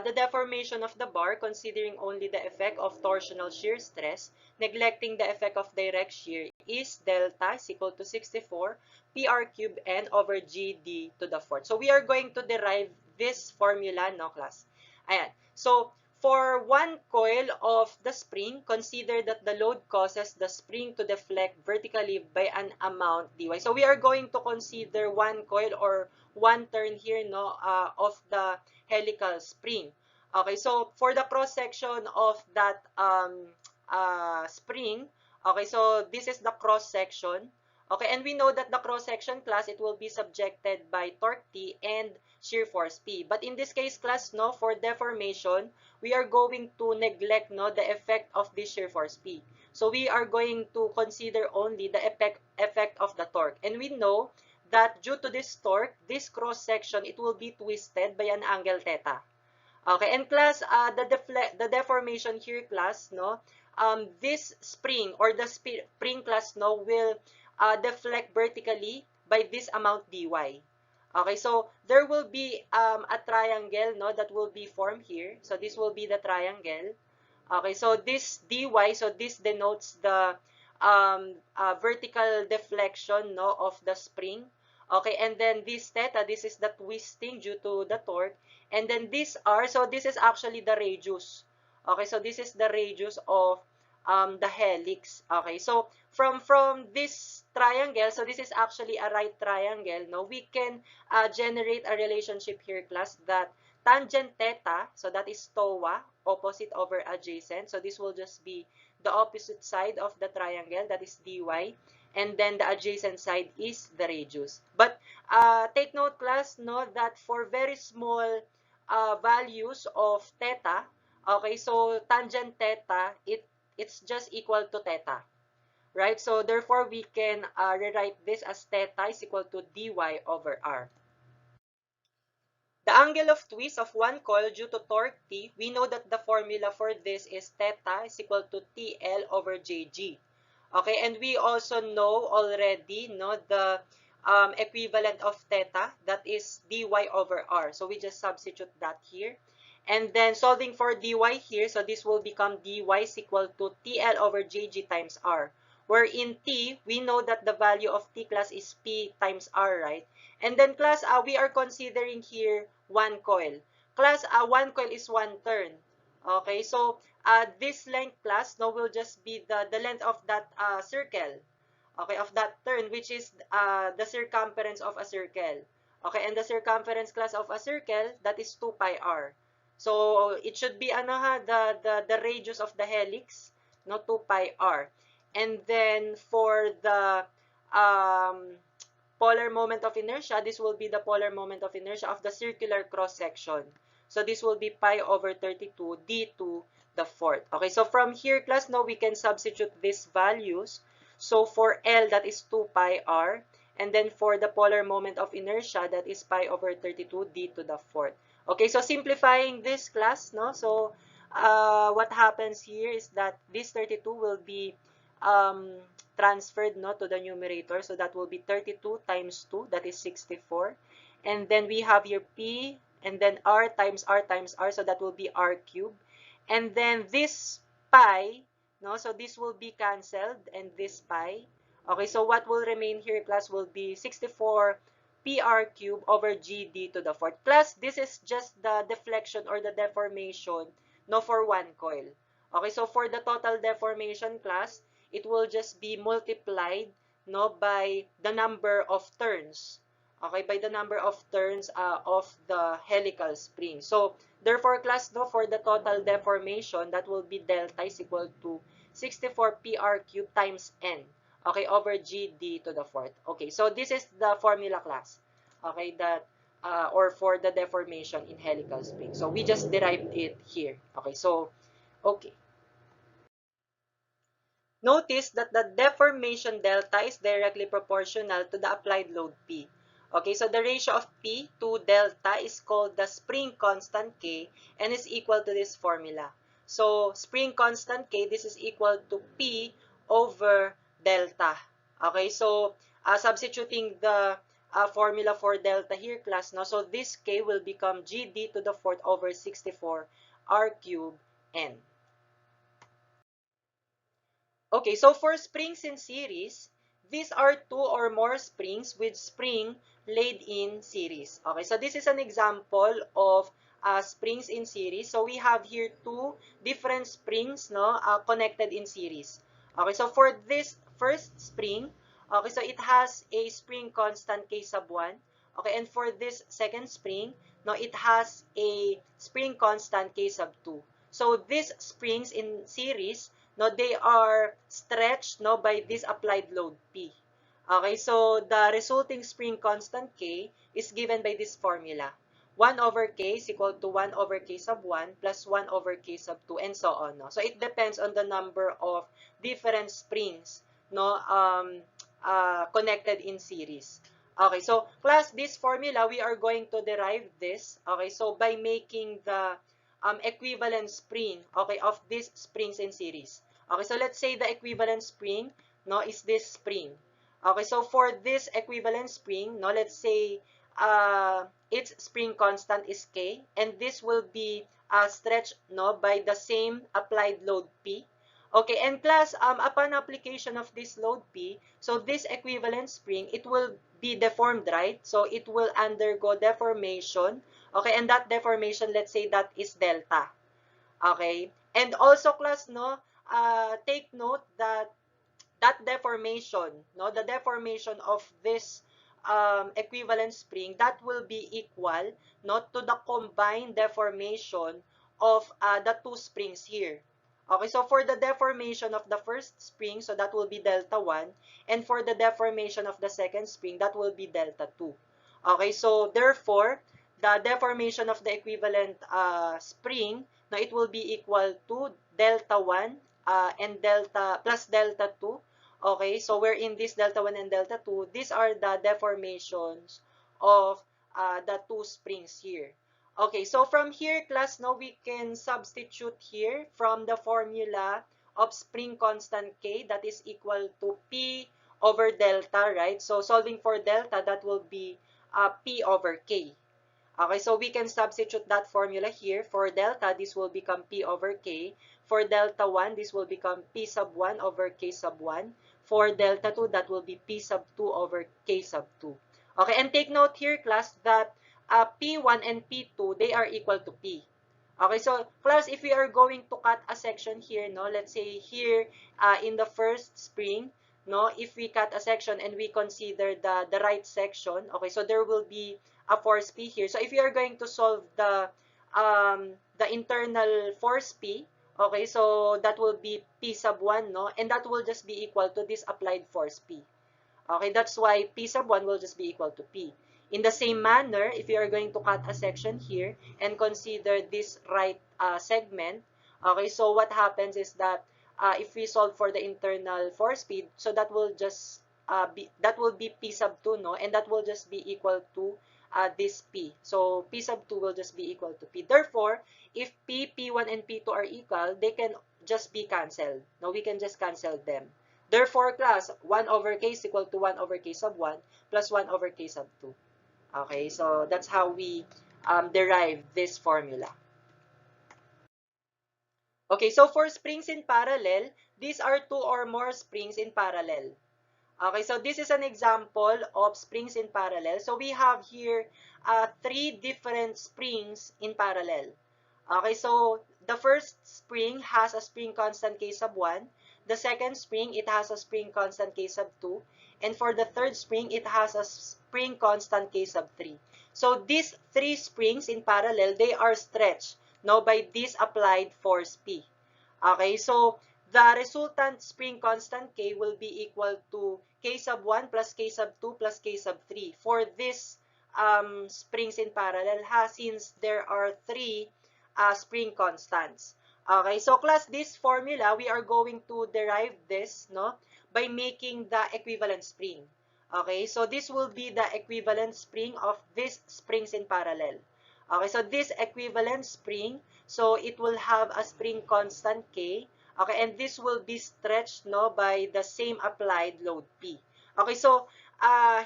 the deformation of the bar, considering only the effect of torsional shear stress, neglecting the effect of direct shear, is delta is equal to 64 PR cubed N over GD to the fourth. So we are going to derive this formula, no class? Ayan. So for one coil of the spring, consider that the load causes the spring to deflect vertically by an amount dy. So we are going to consider one coil or one turn here, no, of the helical spring. Okay, so for the cross section of that spring, okay, so this is the cross section. Okay, and we know that the cross section class, it will be subjected by torque T and shear force P. But in this case class, no, for deformation, we are going to neglect, no, the effect of this shear force P. So we are going to consider only the effect of the torque. And we know that due to this torque, this cross section, it will be twisted by an angle theta. Okay, and class, the deformation here class, no, this spring or the spring class, no, will deflect vertically by this amount dy. Okay, so there will be a triangle, no, that will be formed here. So this will be the triangle. Okay, so this dy, so this denotes the vertical deflection, no, of the spring. Okay, and then this theta, this is the twisting due to the torque. And then this r, so this is actually the radius. Okay, so this is the radius of the helix. Okay, so from this triangle, so this is actually a right triangle, no, we can generate a relationship here, class, that tangent theta, so that is TOA, opposite over adjacent. So this will just be the opposite side of the triangle, that is dy. And then the adjacent side is the radius. But take note, class, no, that for very small values of theta, okay, so tangent theta, it's just equal to theta, right? So therefore, we can rewrite this as theta is equal to dy over r. The angle of twist of one coil due to torque T, we know that the formula for this is theta is equal to TL over JG. Okay, and we also know already, no, the equivalent of theta, that is dy over r. So we just substitute that here. And then solving for dy here, so this will become dy is equal to TL over JG times r. Where in T, we know that the value of T class is P times R, right? And then class, we are considering here one coil. Class, one coil is one turn. Okay, so this length class, no, will just be the length of that circle. Okay, of that turn, which is the circumference of a circle. Okay, and the circumference class of a circle, that is 2 pi r. So it should be ano ha, the radius of the helix, no, 2 pi r. And then for the polar moment of inertia, this will be the polar moment of inertia of the circular cross section. So this will be pi over 32 d to the fourth. Okay, so from here, class, now we can substitute these values. So for L, that is 2 pi r. And then for the polar moment of inertia, that is pi over 32 d to the fourth. Okay, so simplifying this, class, no? So what happens here is that this 32 will be transferred, no, to the numerator. So that will be 32 times 2, that is 64. And then we have here P, and then R times R times R, so that will be R cubed. And then this pi, no, so this will be cancelled, and this pi. Okay, so what will remain here, class, will be 64 PR cubed over GD to the fourth. Plus, this is just the deflection or the deformation, no, for one coil. Okay, so for the total deformation, class, it will just be multiplied, no, by the number of turns. Okay, by the number of turns of the helical spring. So therefore, class, no, for the total deformation, that will be delta is equal to 64 PR cubed times N. Okay, over GD to the fourth. Okay, so this is the formula, class. Okay, that or for the deformation in helical spring. So we just derived it here. Okay, so okay. Notice that the deformation delta is directly proportional to the applied load P. Okay, so the ratio of P to delta is called the spring constant K and is equal to this formula. So spring constant K, this is equal to P over delta. Okay, so substituting the formula for delta here, class, no? So this K will become GD to the fourth over 64 R cubed N. Okay, so for springs in series, these are two or more springs with spring laid in series. Okay, so this is an example of springs in series. So we have here two different springs, no, connected in series. Okay, so for this first spring, okay, so it has a spring constant K sub 1. Okay, and for this second spring, no, it has a spring constant K sub 2. So these springs in series, no, they are stretched, no, by this applied load P. Okay, so the resulting spring constant K is given by this formula. 1 over K is equal to 1 over K sub 1 plus 1 over K sub 2 and so on. No? So it depends on the number of different springs, no, connected in series. Okay, so class, this formula, we are going to derive this, okay, so by making the equivalent spring, okay, of these springs in series. Okay, so let's say the equivalent spring, no, is this spring. Okay, so for this equivalent spring, no, let's say its spring constant is K, and this will be stretched, no, by the same applied load P. Okay, and class, upon application of this load P, so this equivalent spring, it will be deformed, right? So it will undergo deformation. Okay, and that deformation, let's say that is delta. Okay, and also class, no, take note that deformation, no, the deformation of this equivalent spring, that will be equal, not to the combined deformation of the two springs here. Okay, so for the deformation of the first spring, so that will be delta 1, and for the deformation of the second spring, that will be delta 2. Okay, so therefore, the deformation of the equivalent spring, now it will be equal to delta 1 and delta plus delta 2. Okay, so wherein this delta 1 and delta 2, these are the deformations of the two springs here. Okay, so from here, class, now we can substitute here from the formula of spring constant K, that is equal to P over delta, right? So solving for delta, that will be P over K. Okay, so we can substitute that formula here. For delta, this will become P over K. For delta 1, this will become P sub 1 over K sub 1. For delta 2, that will be P sub 2 over K sub 2. Okay, and take note here, class, that P1 and P2, they are equal to P. Okay, so class, if we are going to cut a section here, no, let's say here in the first spring, no, if we cut a section and we consider the right section, okay, so there will be a force P here. So if you are going to solve the internal force P, okay, so that will be P sub 1, no, and that will just be equal to this applied force P. Okay, that's why P sub 1 will just be equal to P. In the same manner, if you are going to cut a section here and consider this right segment, okay, so what happens is that if we solve for the internal force P, so that will just be P sub 2, no, and that will just be equal to this P. So P sub 2 will just be equal to P. Therefore, if P, P1, and P2 are equal, they can just be cancelled. No, we can just cancel them. Therefore, class, 1 over K is equal to 1 over K sub 1 plus 1 over K sub 2. Okay, so that's how we derive this formula. Okay, so for springs in parallel, these are two or more springs in parallel. Okay, so this is an example of springs in parallel. So we have here three different springs in parallel. Okay, so the first spring has a spring constant K sub 1. The second spring, it has a spring constant K sub 2. And for the third spring, it has a spring constant K sub 3. So these three springs in parallel, they are stretched now by this applied force P. Okay, so the resultant spring constant K will be equal to K sub 1 plus K sub 2 plus K sub 3 for this springs in parallel, since there are three spring constants. Okay, so class, this formula, we are going to derive this, no, by making the equivalent spring. Okay, so this will be the equivalent spring of these springs in parallel. Okay, so this equivalent spring, so it will have a spring constant K. Okay, and this will be stretched, no, by the same applied load P. Okay, so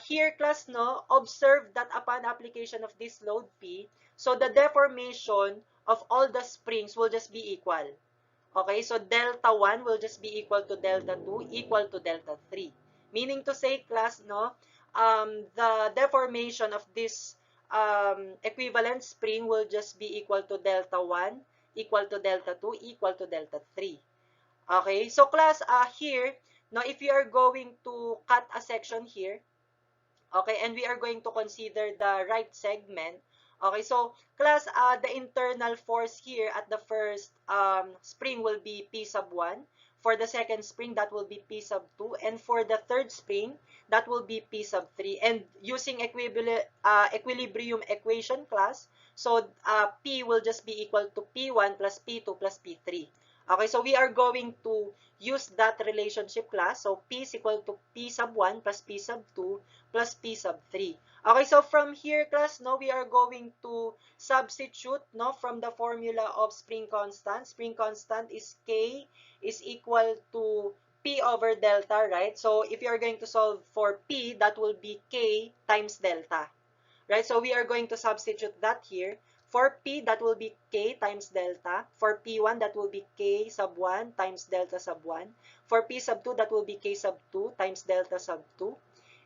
here class, no, observe that upon application of this load P, so the deformation of all the springs will just be equal. Okay, so delta 1 will just be equal to delta 2 equal to delta 3. Meaning to say, class, no, the deformation of this equivalent spring will just be equal to delta 1 equal to delta 2 equal to delta 3. Okay, so class, here, no, if you are going to cut a section here, okay, and we are going to consider the right segment. Okay, so class, the internal force here at the first spring will be P sub 1. For the second spring, that will be P sub 2. And for the third spring, that will be P sub 3. And using equilibrium equation, class, so P will just be equal to P1 plus P2 plus P3. Okay, so we are going to use that relationship, class. So P is equal to P sub 1 plus P sub 2 plus P sub 3. Okay, so from here, class, no, we are going to substitute, no, from the formula of spring constant. Spring constant is K is equal to P over delta, right? So if you are going to solve for P, that will be K times delta, right? So we are going to substitute that here. For P, that will be K times delta. For P1, that will be K sub 1 times delta sub 1. For P sub 2, that will be K sub 2 times delta sub 2.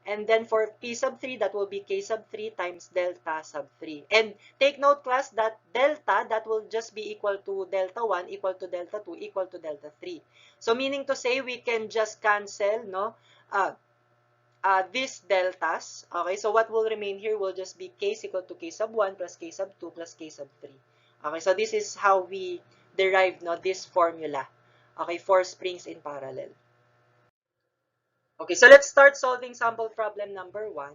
And then for P sub 3, that will be K sub 3 times delta sub 3. And take note, class, that delta, that will just be equal to delta 1 equal to delta 2 equal to delta 3. So meaning to say, we can just cancel, no, these deltas. Okay, so what will remain here will just be K is equal to K sub 1 plus K sub 2 plus K sub 3. Okay, so this is how we derive, no, this formula, okay, for springs in parallel. Okay, so let's start solving sample problem number 1.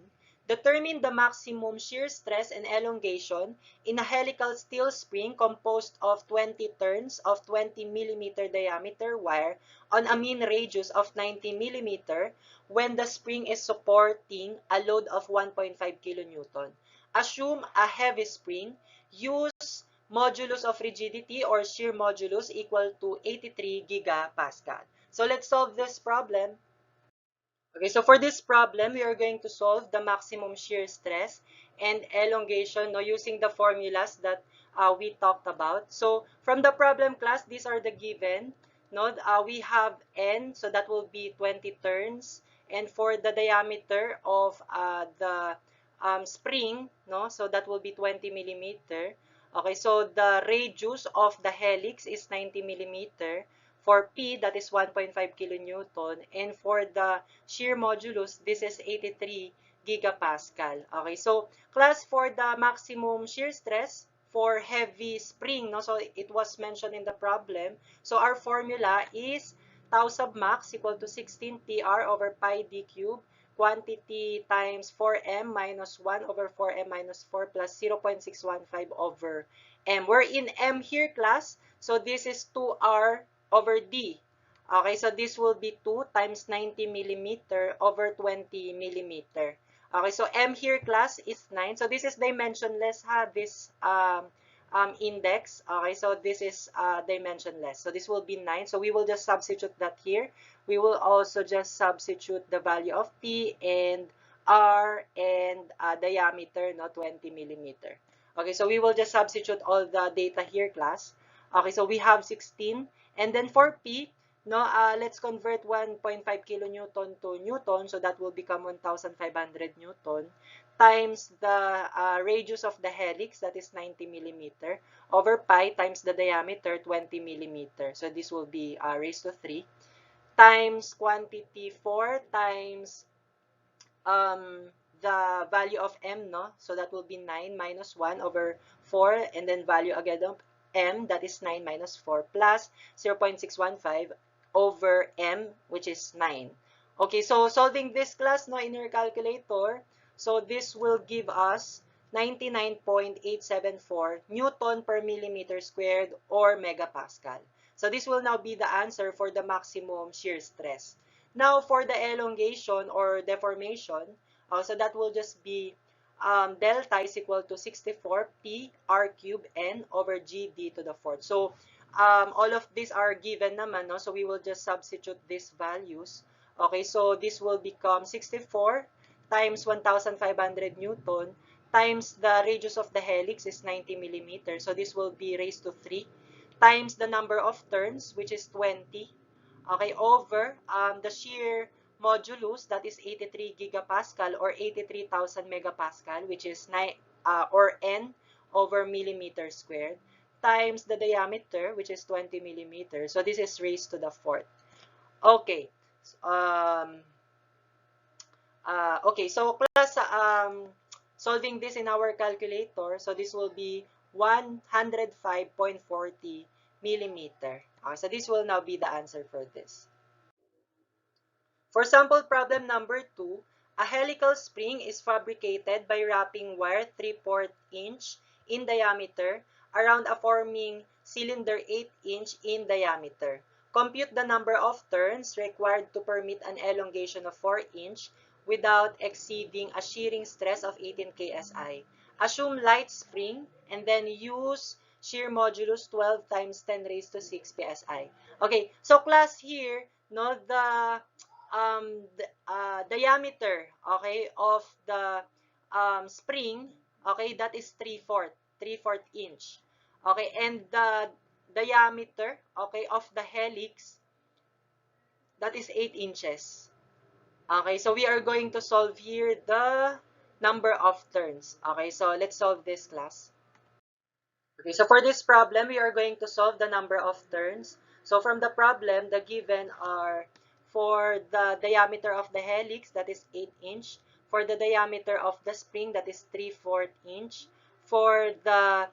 Determine the maximum shear stress and elongation in a helical steel spring composed of 20 turns of 20 mm diameter wire on a mean radius of 90 mm when the spring is supporting a load of 1.5 kN. Assume a heavy spring. Use modulus of rigidity or shear modulus equal to 83 gigapascal. So let's solve this problem. Okay, so for this problem, we are going to solve the maximum shear stress and elongation, no, using the formulas that we talked about. So from the problem, class, these are the given. No, we have N, so that will be 20 turns. And for the diameter of the spring, no, so that will be 20 millimeter. Okay, so the radius of the helix is 90 millimeter. For P, that is 1.5 kilonewton. And for the shear modulus, this is 83 gigapascal. Okay, so class, for the maximum shear stress for heavy spring, no, so it was mentioned in the problem. So our formula is tau sub max equal to 16 PR over pi d cube quantity times 4m minus 1 over 4m minus 4 plus 0.615 over m. We're in m here, class. So this is 2r over d. Okay, so this will be 2 times 90 millimeter over 20 millimeter. Okay, so m here, class, is 9. So this is dimensionless, ha, this index. Okay, so this is dimensionless. So this will be 9. So we will just substitute that here. We will also just substitute the value of P and R and diameter, no, 20 millimeter. Okay, so we will just substitute all the data here, class. Okay, so we have 16. And then for P, no, let's convert 1.5 kilonewton to newton. So that will become 1,500 newton times the radius of the helix, that is 90 millimeter, over pi times the diameter, 20 millimeter. So this will be raised to 3 times quantity 4 times the value of m, no? So that will be 9 minus 1 over 4, and then value again of m, that is 9 minus 4, plus 0.615 over m, which is 9. Okay, so solving this, class, no, in your calculator, so this will give us 99.874 Newton per millimeter squared or megapascal. So this will now be the answer for the maximum shear stress. Now, for the elongation or deformation, so that will just be delta is equal to 64 pi r cube n over g d to the fourth. So, all of these are given naman, no? So, we will just substitute these values. Okay, so this will become 64 times 1,500 Newton times the radius of the helix is 90 millimeters. So, this will be raised to 3 times the number of turns, which is 20. Okay, over the shear modulus, that is 83 gigapascal or 83,000 megapascal, which is or n over millimeter squared, times the diameter, which is 20 millimeters. So this is raised to the fourth. Okay. Um, okay, so class, solving this in our calculator, so this will be 105.40 millimeter. So this will now be the answer for this. For sample problem number 2, a helical spring is fabricated by wrapping wire 3/4 inch in diameter around a forming cylinder 8 inch in diameter. Compute the number of turns required to permit an elongation of 4 inch without exceeding a shearing stress of 18 kSI. Assume light spring and then use shear modulus 12 times 10 raised to 6 psi. Okay, so class here, no, the diameter, okay, of the spring, okay, that is 3/4 inch. Okay, and the diameter, okay, of the helix, that is 8 inches. Okay, so we are going to solve here the number of turns. Okay, so let's solve this, class. Okay, so for this problem, we are going to solve the number of turns. So from the problem, the given are for the diameter of the helix, that is 8 inch. For the diameter of the spring, that is 3/4 inch. For the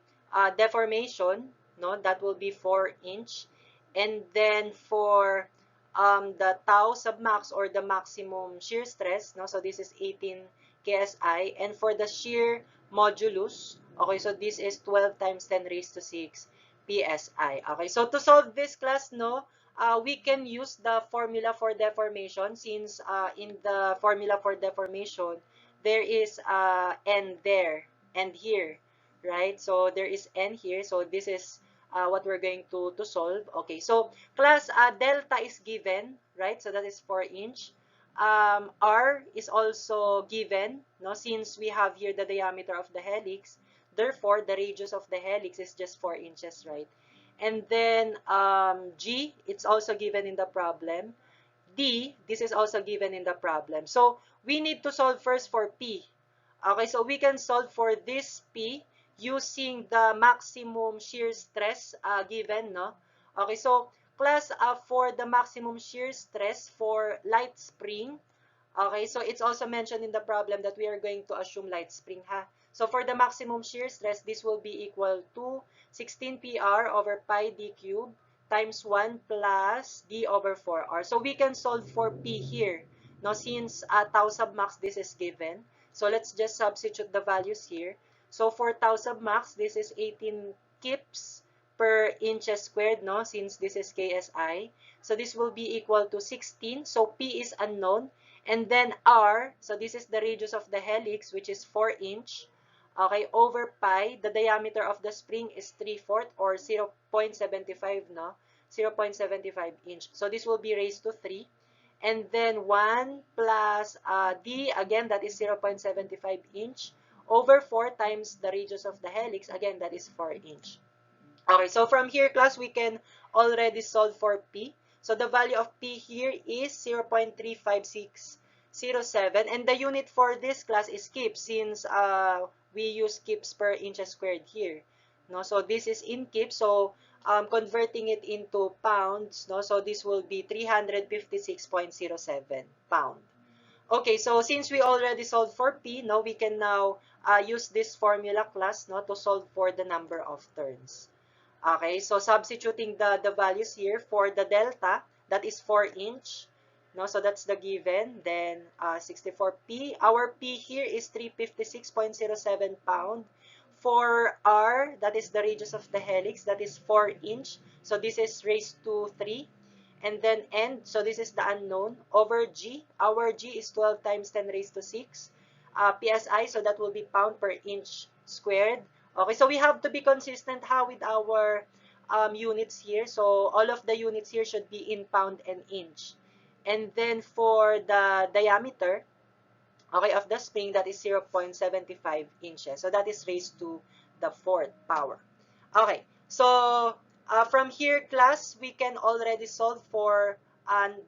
deformation, no, that will be 4 inch. And then for the tau submax or the maximum shear stress, no, so this is 18 KSI. And for the shear modulus, okay, so this is 12 times 10 raised to 6 PSI. Okay, so to solve this, class, no, we can use the formula for deformation since in the formula for deformation, there is n there and here, right? So there is n here. So this is what we're going to solve. Okay, so class, delta is given, right? So that is 4 inch. R is also given, no, since we have here the diameter of the helix. Therefore, the radius of the helix is just 4 inches, right? And then G, it's also given in the problem. D, this is also given in the problem. So we need to solve first for P. Okay, so we can solve for this P using the maximum shear stress given, no? Okay, so class, for the maximum shear stress for light spring, okay, so it's also mentioned in the problem that we are going to assume light spring, ha? So for the maximum shear stress, this will be equal to 16 PR over pi d cubed times 1 plus d over 4r. So we can solve for p here, no, since tau sub max this is given. So let's just substitute the values here. So for tau sub max, this is 18 kips per inches squared, no, since this is KSI. So this will be equal to 16. So P is unknown. And then R, so this is the radius of the helix, which is 4 inch. Okay, over pi, the diameter of the spring is 3/4 or 0.75, no? 0.75 inch. So this will be raised to 3. And then 1 plus D, again, that is 0.75 inch, over 4 times the radius of the helix, again, that is 4 inch. Okay, so from here, class, we can already solve for P. So the value of P here is 0.35607. And the unit for this, class, is kips since we use kips per inches squared here. No? So this is in kips. So converting it into pounds, no? So this will be 356.07 pound. Okay, so since we already solved for P, no, we can now use this formula, class, no, to solve for the number of turns. Okay, so substituting the values here for the delta, that is 4 inch. No, so that's the given. Then 64P. Our P here is 356.07 pound. For R, that is the radius of the helix, that is 4 inch. So this is raised to 3. and then N, so this is the unknown, over G. Our G is 12 times 10 raised to 6 PSI, so that will be pound per inch squared. Okay, so we have to be consistent with our units here. So all of the units here should be in pound and inch. And then for the diameter, okay, of the spring, that is 0.75 inches. So that is raised to the fourth power. Okay, so from here, class, we can already solve for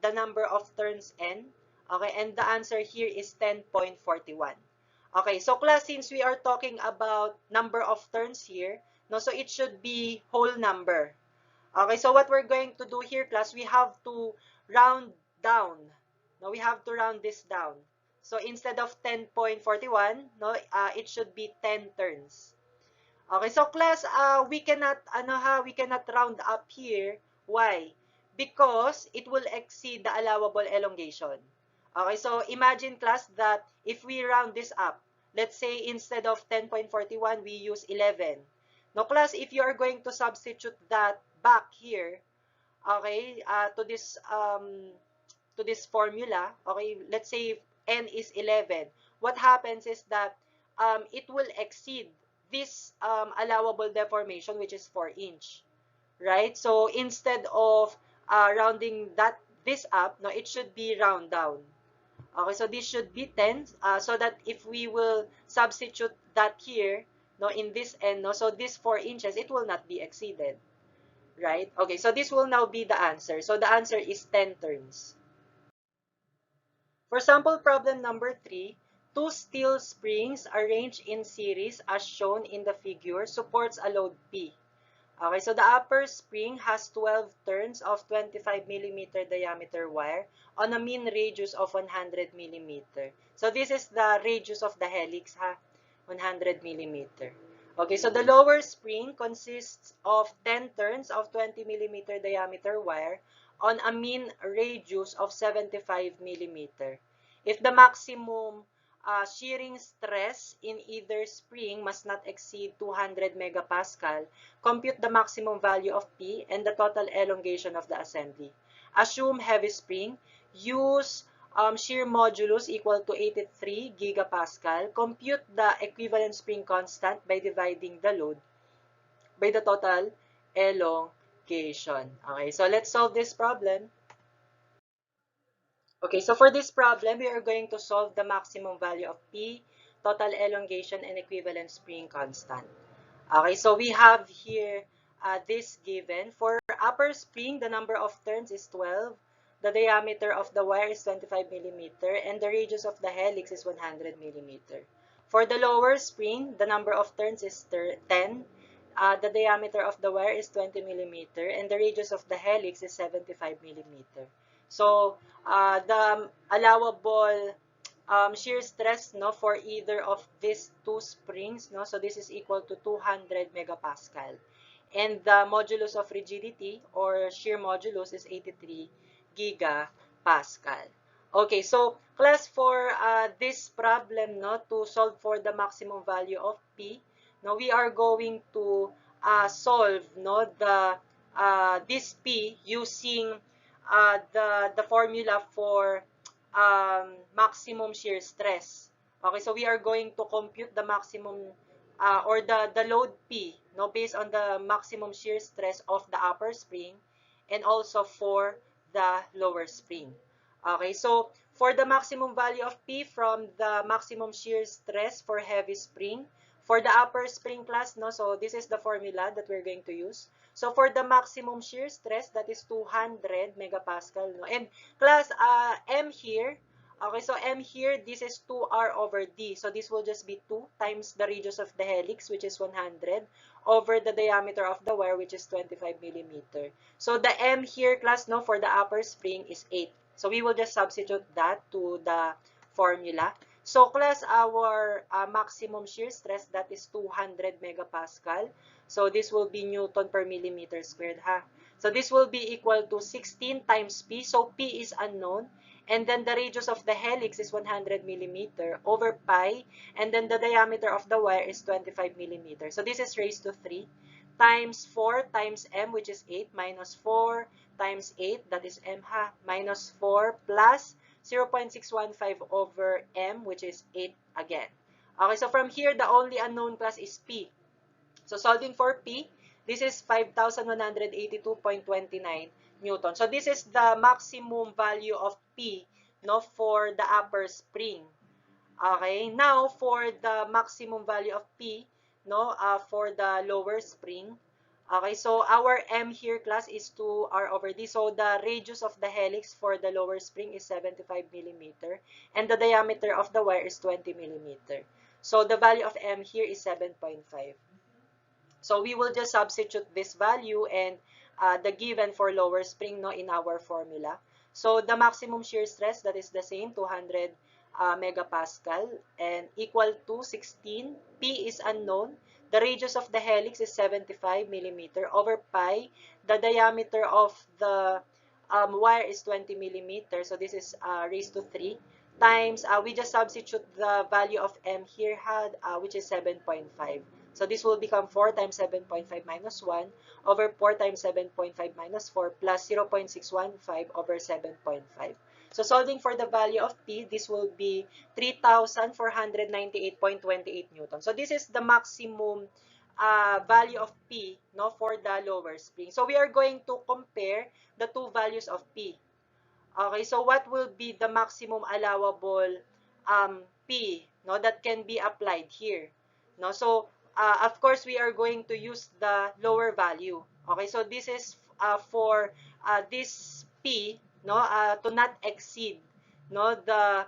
the number of turns n. Okay, and the answer here is 10.41. Okay, so class, since we are talking about number of turns here, no, so it should be whole number. Okay, so what we're going to do here, class, we have to round down. No, we have to round this down. So instead of 10.41, no, it should be 10 turns. Okay, so class, we cannot we cannot round up here. Why? Because it will exceed the allowable elongation. Okay, so imagine class that if we round this up, let's say instead of 10.41, we use 11. Now class, if you are going to substitute that back here, okay, to this formula, okay, let's say n is 11. What happens is that it will exceed this allowable deformation, which is 4 inch, right? So instead of rounding this up, no, it should be round down. Okay, so this should be 10, so that if we will substitute that here, no, in this end, no, so this 4 inches, it will not be exceeded, right? Okay, so this will now be the answer. So the answer is 10 turns. For sample problem number 3, two steel springs arranged in series as shown in the figure supports a load P. Okay, so the upper spring has 12 turns of 25 millimeter diameter wire on a mean radius of 100 millimeter. So this is the radius of the helix, 100 millimeter. Okay, so the lower spring consists of 10 turns of 20 millimeter diameter wire on a mean radius of 75 millimeter. If the maximum shearing stress in either spring must not exceed 200 megapascal, compute the maximum value of P and the total elongation of the assembly. Assume heavy spring. Use shear modulus equal to 83 gigapascal. Compute the equivalent spring constant by dividing the load by the total elongation. Okay, so let's solve this problem. Okay, so for this problem, we are going to solve the maximum value of P, total elongation, and equivalent spring constant. Okay, so we have here this given. For upper spring, the number of turns is 12. The diameter of the wire is 25 millimeter, and the radius of the helix is 100 millimeter. For the lower spring, the number of turns is 10. The diameter of the wire is 20 millimeter, and the radius of the helix is 75 millimeter. So, the allowable shear stress, no, for either of these two springs, no, so this is equal to 200 megapascal. And the modulus of rigidity or shear modulus is 83 gigapascal. Okay, so class, for this problem, no, to solve for the maximum value of P, no, we are going to solve, no, the this P using the formula for maximum shear stress. Okay, so we are going to compute the maximum or the load P, no, based on the maximum shear stress of the upper spring and also for the lower spring. Okay, so for the maximum value of P from the maximum shear stress for heavy spring, for the upper spring class, no, so this is the formula that we're going to use. So for the maximum shear stress, that is 200 megapascal, no? And class, M here, okay, so M here, this is 2R over D. So this will just be 2 times the radius of the helix, which is 100, over the diameter of the wire, which is 25 millimeter. So the M here, class, no, for the upper spring is 8. So we will just substitute that to the formula. So class, our maximum shear stress, that is 200 megapascal. So this will be Newton per millimeter squared, So this will be equal to 16 times P. So P is unknown. And then the radius of the helix is 100 millimeter over pi. And then the diameter of the wire is 25 millimeter. So this is raised to 3 times 4 times m, which is 8, minus 4 times 8, that is m ha, minus 4 plus 0.615 over m, which is 8 again. Okay, so from here, the only unknown class is p. So solving for p, this is 5,182.29 Newton. So this is the maximum value of p, no, for the upper spring. Okay, now for the maximum value of p, no, for the lower spring. Okay, so our m here, class, is 2r over d. So the radius of the helix for the lower spring is 75 millimeter, and the diameter of the wire is 20 millimeter. So the value of m here is 7.5. So we will just substitute this value and the given for lower spring, no, in our formula. So the maximum shear stress, that is the same, 200 megapascal, and equal to 16. P is unknown. The radius of the helix is 75 millimeter over pi. The diameter of the wire is 20 millimeter. So this is raised to 3 times, we just substitute the value of m here, which is 7.5. So this will become 4 times 7.5 minus 1 over 4 times 7.5 minus 4 plus 0.615 over 7.5. So solving for the value of P, this will be 3,498.28 Newton. So this is the maximum value of P, no, for the lower spring. So we are going to compare the two values of P. Okay, so what will be the maximum allowable P, no, that can be applied here? No, so of course we are going to use the lower value. Okay, so this is for this P, no, to not exceed, no, the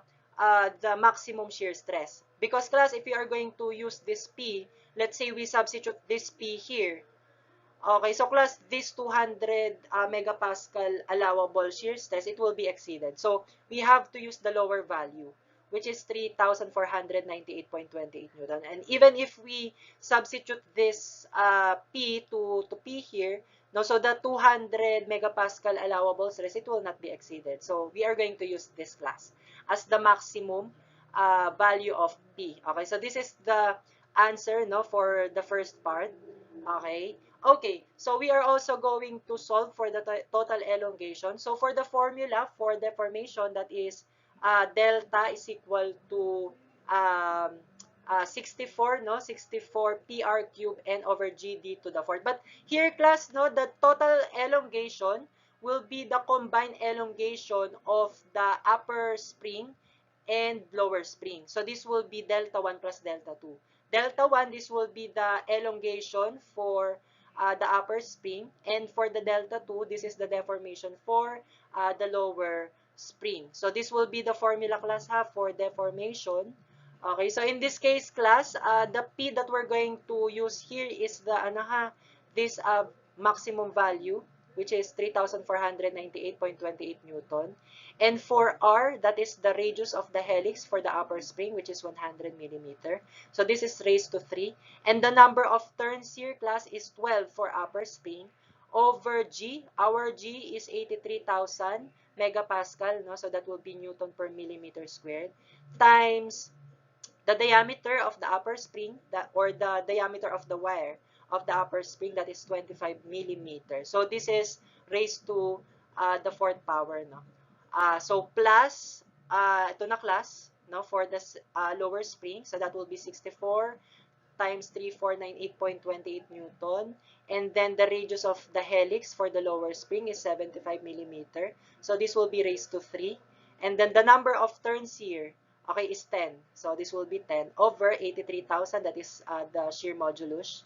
maximum shear stress. Because, class, if we are going to use this P, let's say we substitute this P here. Okay, so, class, this 200 megapascal allowable shear stress, it will be exceeded. So we have to use the lower value, which is 3,498.28 Newton. And even if we substitute this P to P here, no, so the 200 megapascal allowable stress, it will not be exceeded. So we are going to use this, class, as the maximum value of P. Okay, so this is the answer, no, for the first part. Okay. Okay, so we are also going to solve for the total elongation. So for the formula for deformation, that is delta is equal to 64, no, 64 PR cube n over GD to the fourth. But here, class, no, the total elongation will be the combined elongation of the upper spring and lower spring. So this will be delta 1 plus delta 2. Delta 1, this will be the elongation for the upper spring, and for the delta 2, this is the deformation for the lower spring. So this will be the formula, class, for deformation. Okay, so in this case, class, the P that we're going to use here is the this maximum value, which is 3,498.28 Newton. And for R, that is the radius of the helix for the upper spring, which is 100 millimeter. So this is raised to 3. And the number of turns here, class, is 12 for upper spring over G. Our G is 83,000 megapascal, no? So that will be Newton per millimeter squared, times the diameter of the upper spring, or the diameter of the wire of the upper spring, that is 25 millimeters. So this is raised to the fourth power, no? So plus, ito na, class, no, for the lower spring. So that will be 64 times 3498.28 Newton. And then the radius of the helix for the lower spring is 75 millimeter. So this will be raised to 3. And then the number of turns here, okay, is 10. So this will be 10 over 83,000. That is the shear modulus.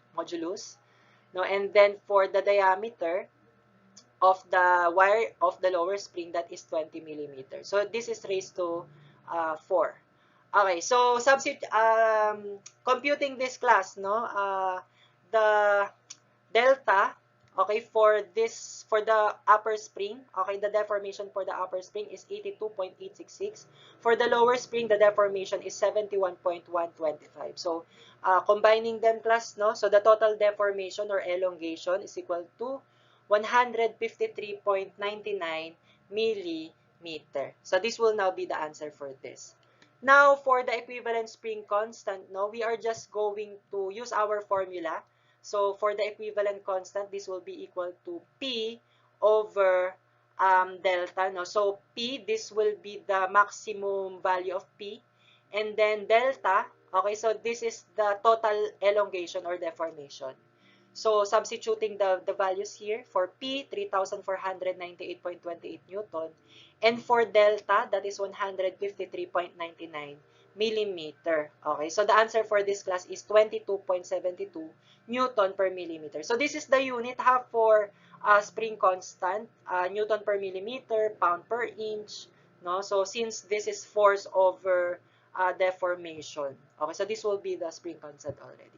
No, and then for the diameter of the wire of the lower spring, that is 20 millimeters. So this is raised to 4. Okay, so computing this, class, no, the delta, okay, for the upper spring, okay, the deformation for the upper spring is 82.866. For the lower spring, the deformation is 71.125. So combining them, class, no, so the total deformation or elongation is equal to 153.99 millimeter. So this will now be the answer for this. Now, for the equivalent spring constant, no, we are just going to use our formula. So for the equivalent constant, this will be equal to P over delta, no? So P, this will be the maximum value of P. And then delta, okay, so this is the total elongation or deformation. So substituting the values here, for P, 3,498.28 Newton. And for delta, that is 153.99 millimeter. Okay, so the answer for this class is 22.72 Newton per millimeter. So this is the unit for spring constant, Newton per millimeter, pound per inch. No? So since this is force over deformation. Okay, so this will be the spring constant already.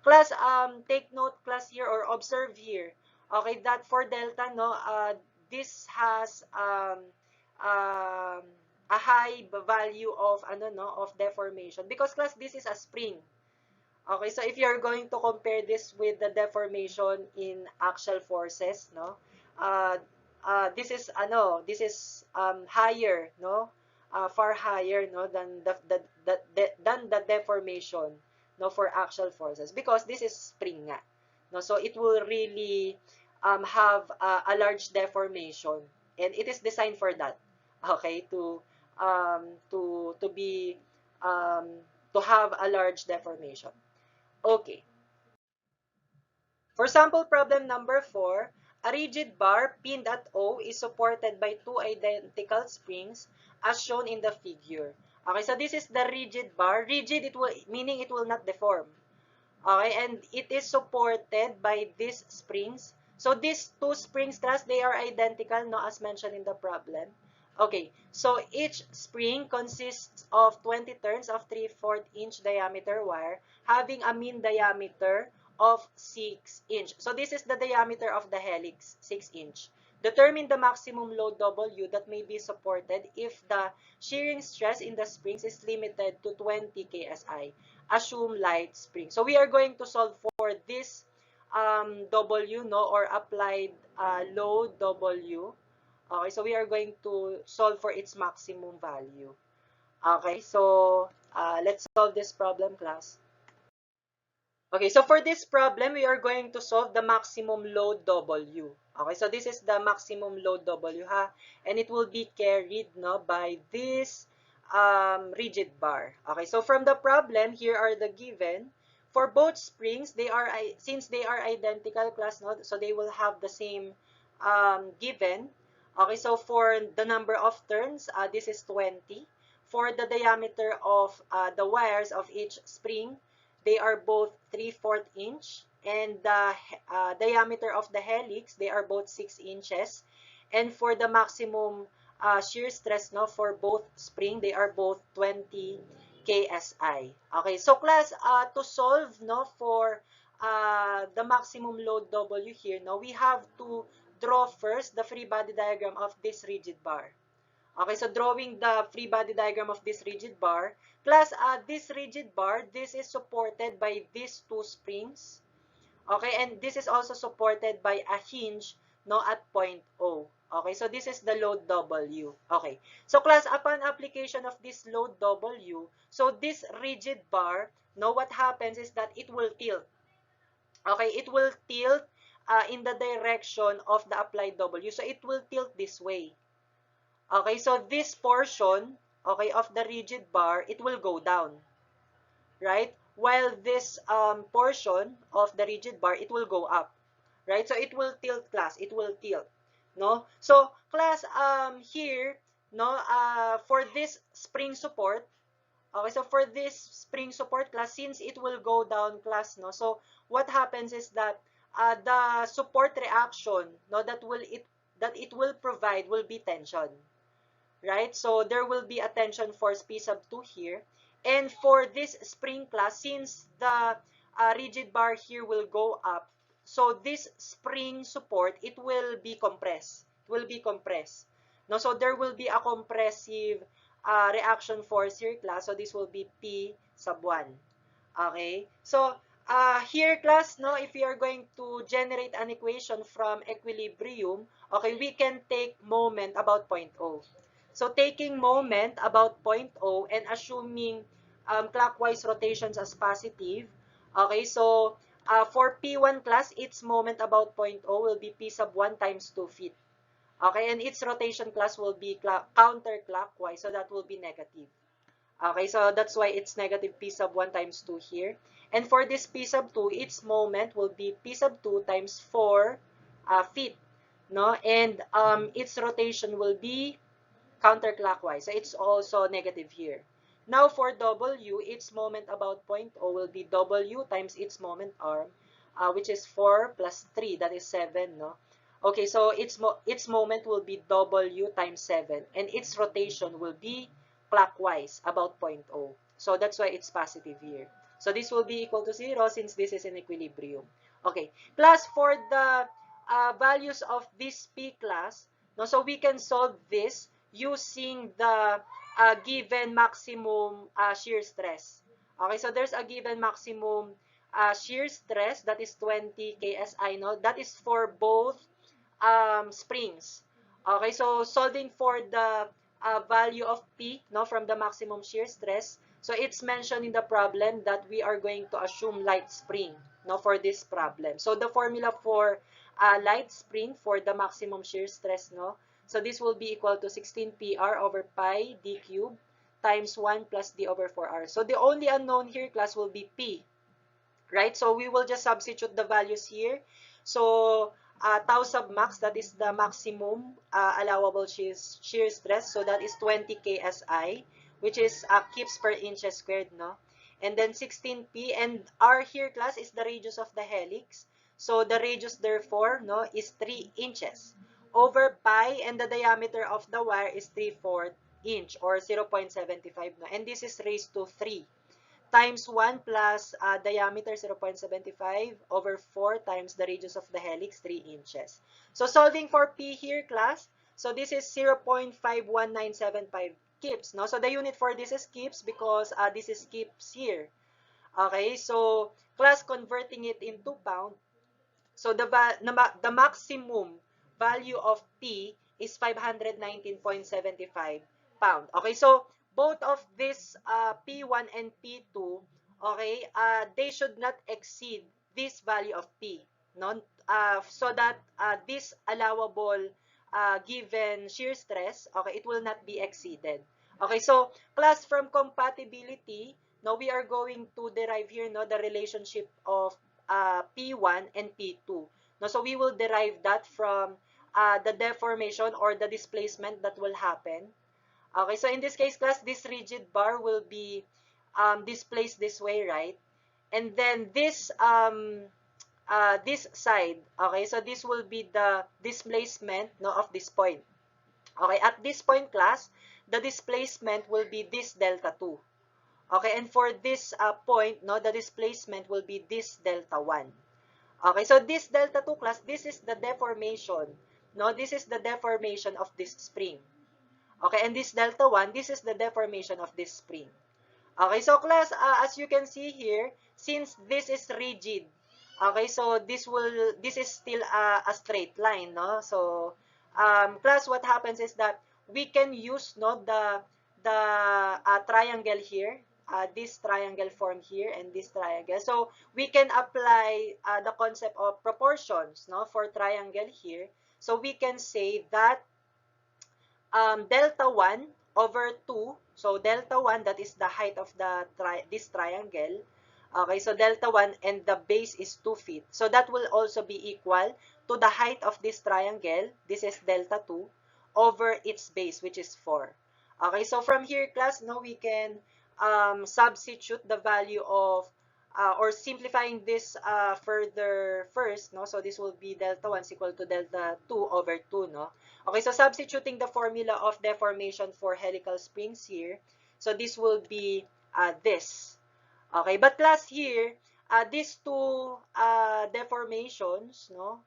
Class, take note class here or observe here. Okay, that for delta, no, this has um, a high value of of deformation because class this is a spring. Okay, so if you're going to compare this with the deformation in axial forces, no, uh, this is higher, no, far higher, no, than the deformation, no, for axial forces because this is spring nga, no, so it will really have a large deformation, and it is designed for that, okay, to be um, to have a large deformation. Okay. For sample problem number 4, a rigid bar pinned at O is supported by two identical springs as shown in the figure. Okay, so this is the rigid bar. Rigid, it will meaning it will not deform. Okay, and it is supported by these springs. So these two springs, class, they are identical, no, as mentioned in the problem. Okay, so each spring consists of 20 turns of 3/4 inch diameter wire having a mean diameter of 6 inch. So this is the diameter of the helix, 6 inch. Determine the maximum load W that may be supported if the shearing stress in the springs is limited to 20 kSI. Assume light spring. So we are going to solve for this W, no, or applied load W. Okay, so we are going to solve for its maximum value. Okay, so let's solve this problem, class. Okay, so for this problem, we are going to solve the maximum load W. Okay, so this is the maximum load W, ha? And it will be carried, no, by this rigid bar. Okay, so from the problem, here are the given. For both springs, since they are identical, class, no, so they will have the same given. Okay, so for the number of turns, this is 20. For the diameter of the wires of each spring, they are both 3/4 inch, and the diameter of the helix, they are both 6 inches. And for the maximum shear stress, no, for both spring, they are both 20 KSI. Okay, so class, to solve, no, for the maximum load W here, no, we have to draw first the free body diagram of this rigid bar. Okay, so drawing the free body diagram of this rigid bar, plus this rigid bar, this is supported by these two springs. Okay, and this is also supported by a hinge, no, at point O. Okay, so this is the load W. Okay, so class, upon application of this load W, so this rigid bar, no, what happens is that it will tilt. Okay, it will tilt in the direction of the applied W. So it will tilt this way. Okay, so this portion, okay, of the rigid bar, it will go down, right? While this portion of the rigid bar, it will go up, right? So it will tilt, class. It will tilt, no? So class, here, no, for this spring support, okay, so for this spring support, class, since it will go down, class, no? So what happens is that the support reaction, no, that it will provide will be tension. Right? So there will be a tension force P sub 2 here. And for this spring, class, since the rigid bar here will go up, so this spring support, it will be compressed. It will be compressed. No, so there will be a compressive reaction force here, class. So this will be P sub 1. Okay? So here, class, no, if we are going to generate an equation from equilibrium, okay, we can take moment about point O. So taking moment about point O and assuming clockwise rotations as positive, okay, so For P1 class, its moment about point O will be P sub 1 times 2 feet. Okay, and its rotation class will be counterclockwise, so that will be negative. Okay, so that's why it's negative P sub 1 times 2 here. And for this P sub 2, its moment will be P sub 2 times 4 feet. No? And its rotation will be counterclockwise. So it's also negative here. Now for W, its moment about point O will be W times its moment arm, which is 4 plus 3, that is 7, no? Okay, so its moment will be W times 7, and its rotation will be clockwise about point O. So that's why it's positive here. So this will be equal to 0 since this is in equilibrium. Okay, plus for the values of this P class, no, so we can solve this using the given maximum shear stress. Okay, so there's a given maximum shear stress that is 20 KSI, no? That is for both springs. Okay, so solving for the value of P, no, from the maximum shear stress. So it's mentioned in the problem that we are going to assume light spring, no, for this problem. So the formula for light spring for the maximum shear stress, no, so this will be equal to 16 PR over pi d cubed times 1 plus d over 4r. So the only unknown here, class, will be P, right? So we will just substitute the values here. So tau sub max, that is the maximum allowable shear stress. So that is 20 KSI, which is kips per inches squared, no? And then 16P, and R here, class, is the radius of the helix. So the radius, therefore, no, is 3 inches over pi, and the diameter of the wire is 3/4 inch or 0.75, no? And this is raised to 3 times 1 plus diameter 0.75 over 4 times the radius of the helix, 3 inches. So solving for P here, class, so this is 0.51975 kips, no? So the unit for this is kips because this is kips here. Okay, so class, converting it into pound, so the maximum value of P is 519.75 pound. Okay, so both of this P1 and P2, okay, they should not exceed this value of P, no? So that this allowable given shear stress, okay, it will not be exceeded. Okay, so class, from compatibility, now we are going to derive here, no, the relationship of P1 and P2. No, so we will derive that from the deformation or the displacement that will happen. Okay, so in this case, class, this rigid bar will be displaced this way, right? And then this side, okay, so this will be the displacement, no, of this point. Okay, at this point, class, the displacement will be this delta 2. Okay, and for this point, no, the displacement will be this delta 1. Okay, so this delta 2, class, this is the deformation. No, this is the deformation of this spring. Okay, and this delta 1, this is the deformation of this spring. Okay, so class, as you can see here, since this is rigid, okay, so this is still a straight line, no? So class, what happens is that we can use, no, the triangle here, this triangle form here and this triangle. So we can apply the concept of proportions, no, for triangle here. So we can say that delta 1 over 2, so delta 1, that is the height of the this triangle. Okay, so delta 1 and the base is 2 feet. So that will also be equal to the height of this triangle, this is delta 2, over its base, which is 4. Okay, so from here, class, no, we can substitute the value of, or simplifying this further first, no? So this will be delta 1 is equal to delta 2 over 2, no? Okay, so substituting the formula of deformation for helical springs here, so this will be this. Okay, but class here, these two deformations, no?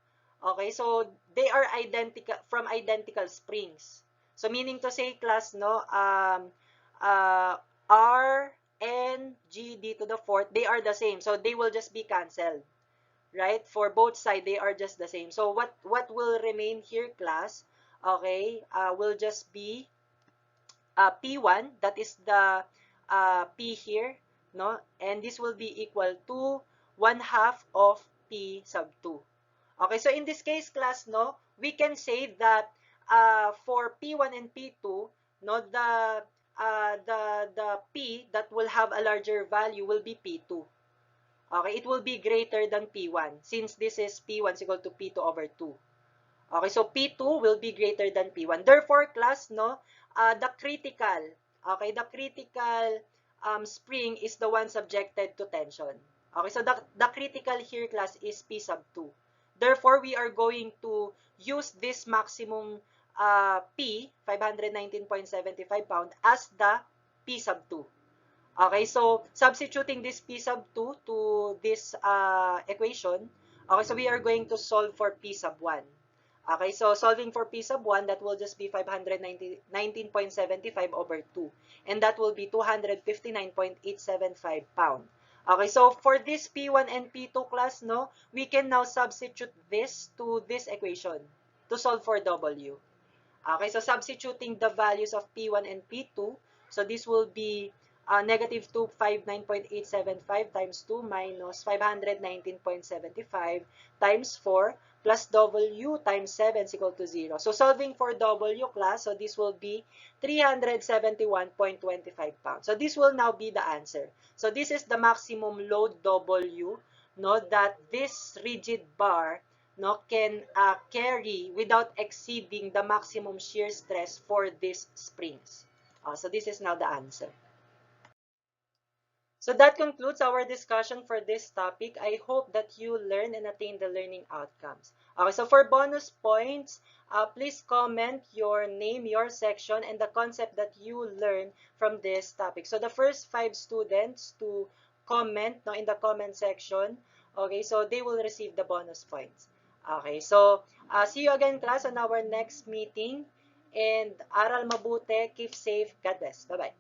Okay, so they are identical from identical springs. So meaning to say, class, no, R and G d to the fourth, they are the same. So they will just be canceled, right? For both sides, they are just the same. So what will remain here, class, okay, will just be P1, that is the P here, no? And this will be equal to 1/2 of P sub 2. Okay, so in this case, class, no, we can say that for P1 and P2, no, the P that will have a larger value will be P2. Okay, it will be greater than P1 since this is P1 is equal to P2 over 2. Okay, so P2 will be greater than P1. Therefore, class, no, the critical, okay, the critical spring is the one subjected to tension. Okay, so the critical here, class, is P sub 2. Therefore, we are going to use this maximum P, 519.75 pound, as the P sub 2. Okay, so substituting this P sub 2 to this equation, okay, so we are going to solve for P sub 1. Okay, so solving for P sub 1, that will just be 519.75 over 2. And that will be 259.875 pound. Okay, so for this P1 and P2 class, no, we can now substitute this to this equation to solve for W. Okay, so substituting the values of P1 and P2, so this will be negative 259.875 times 2 minus 519.75 times 4 plus W times 7 is equal to 0. So solving for W class, so this will be 371.25 pounds. So this will now be the answer. So this is the maximum load W, no, that this rigid bar, no, can carry without exceeding the maximum shear stress for these springs. So this is now the answer. So that concludes our discussion for this topic. I hope that you learn and attain the learning outcomes. Okay, so for bonus points, please comment your name, your section, and the concept that you learn from this topic. So the first 5 students to comment, no, in the comment section, okay, so they will receive the bonus points. Okay, so see you again, class, on our next meeting. And aral mabuti, keep safe, God bless. Bye-bye.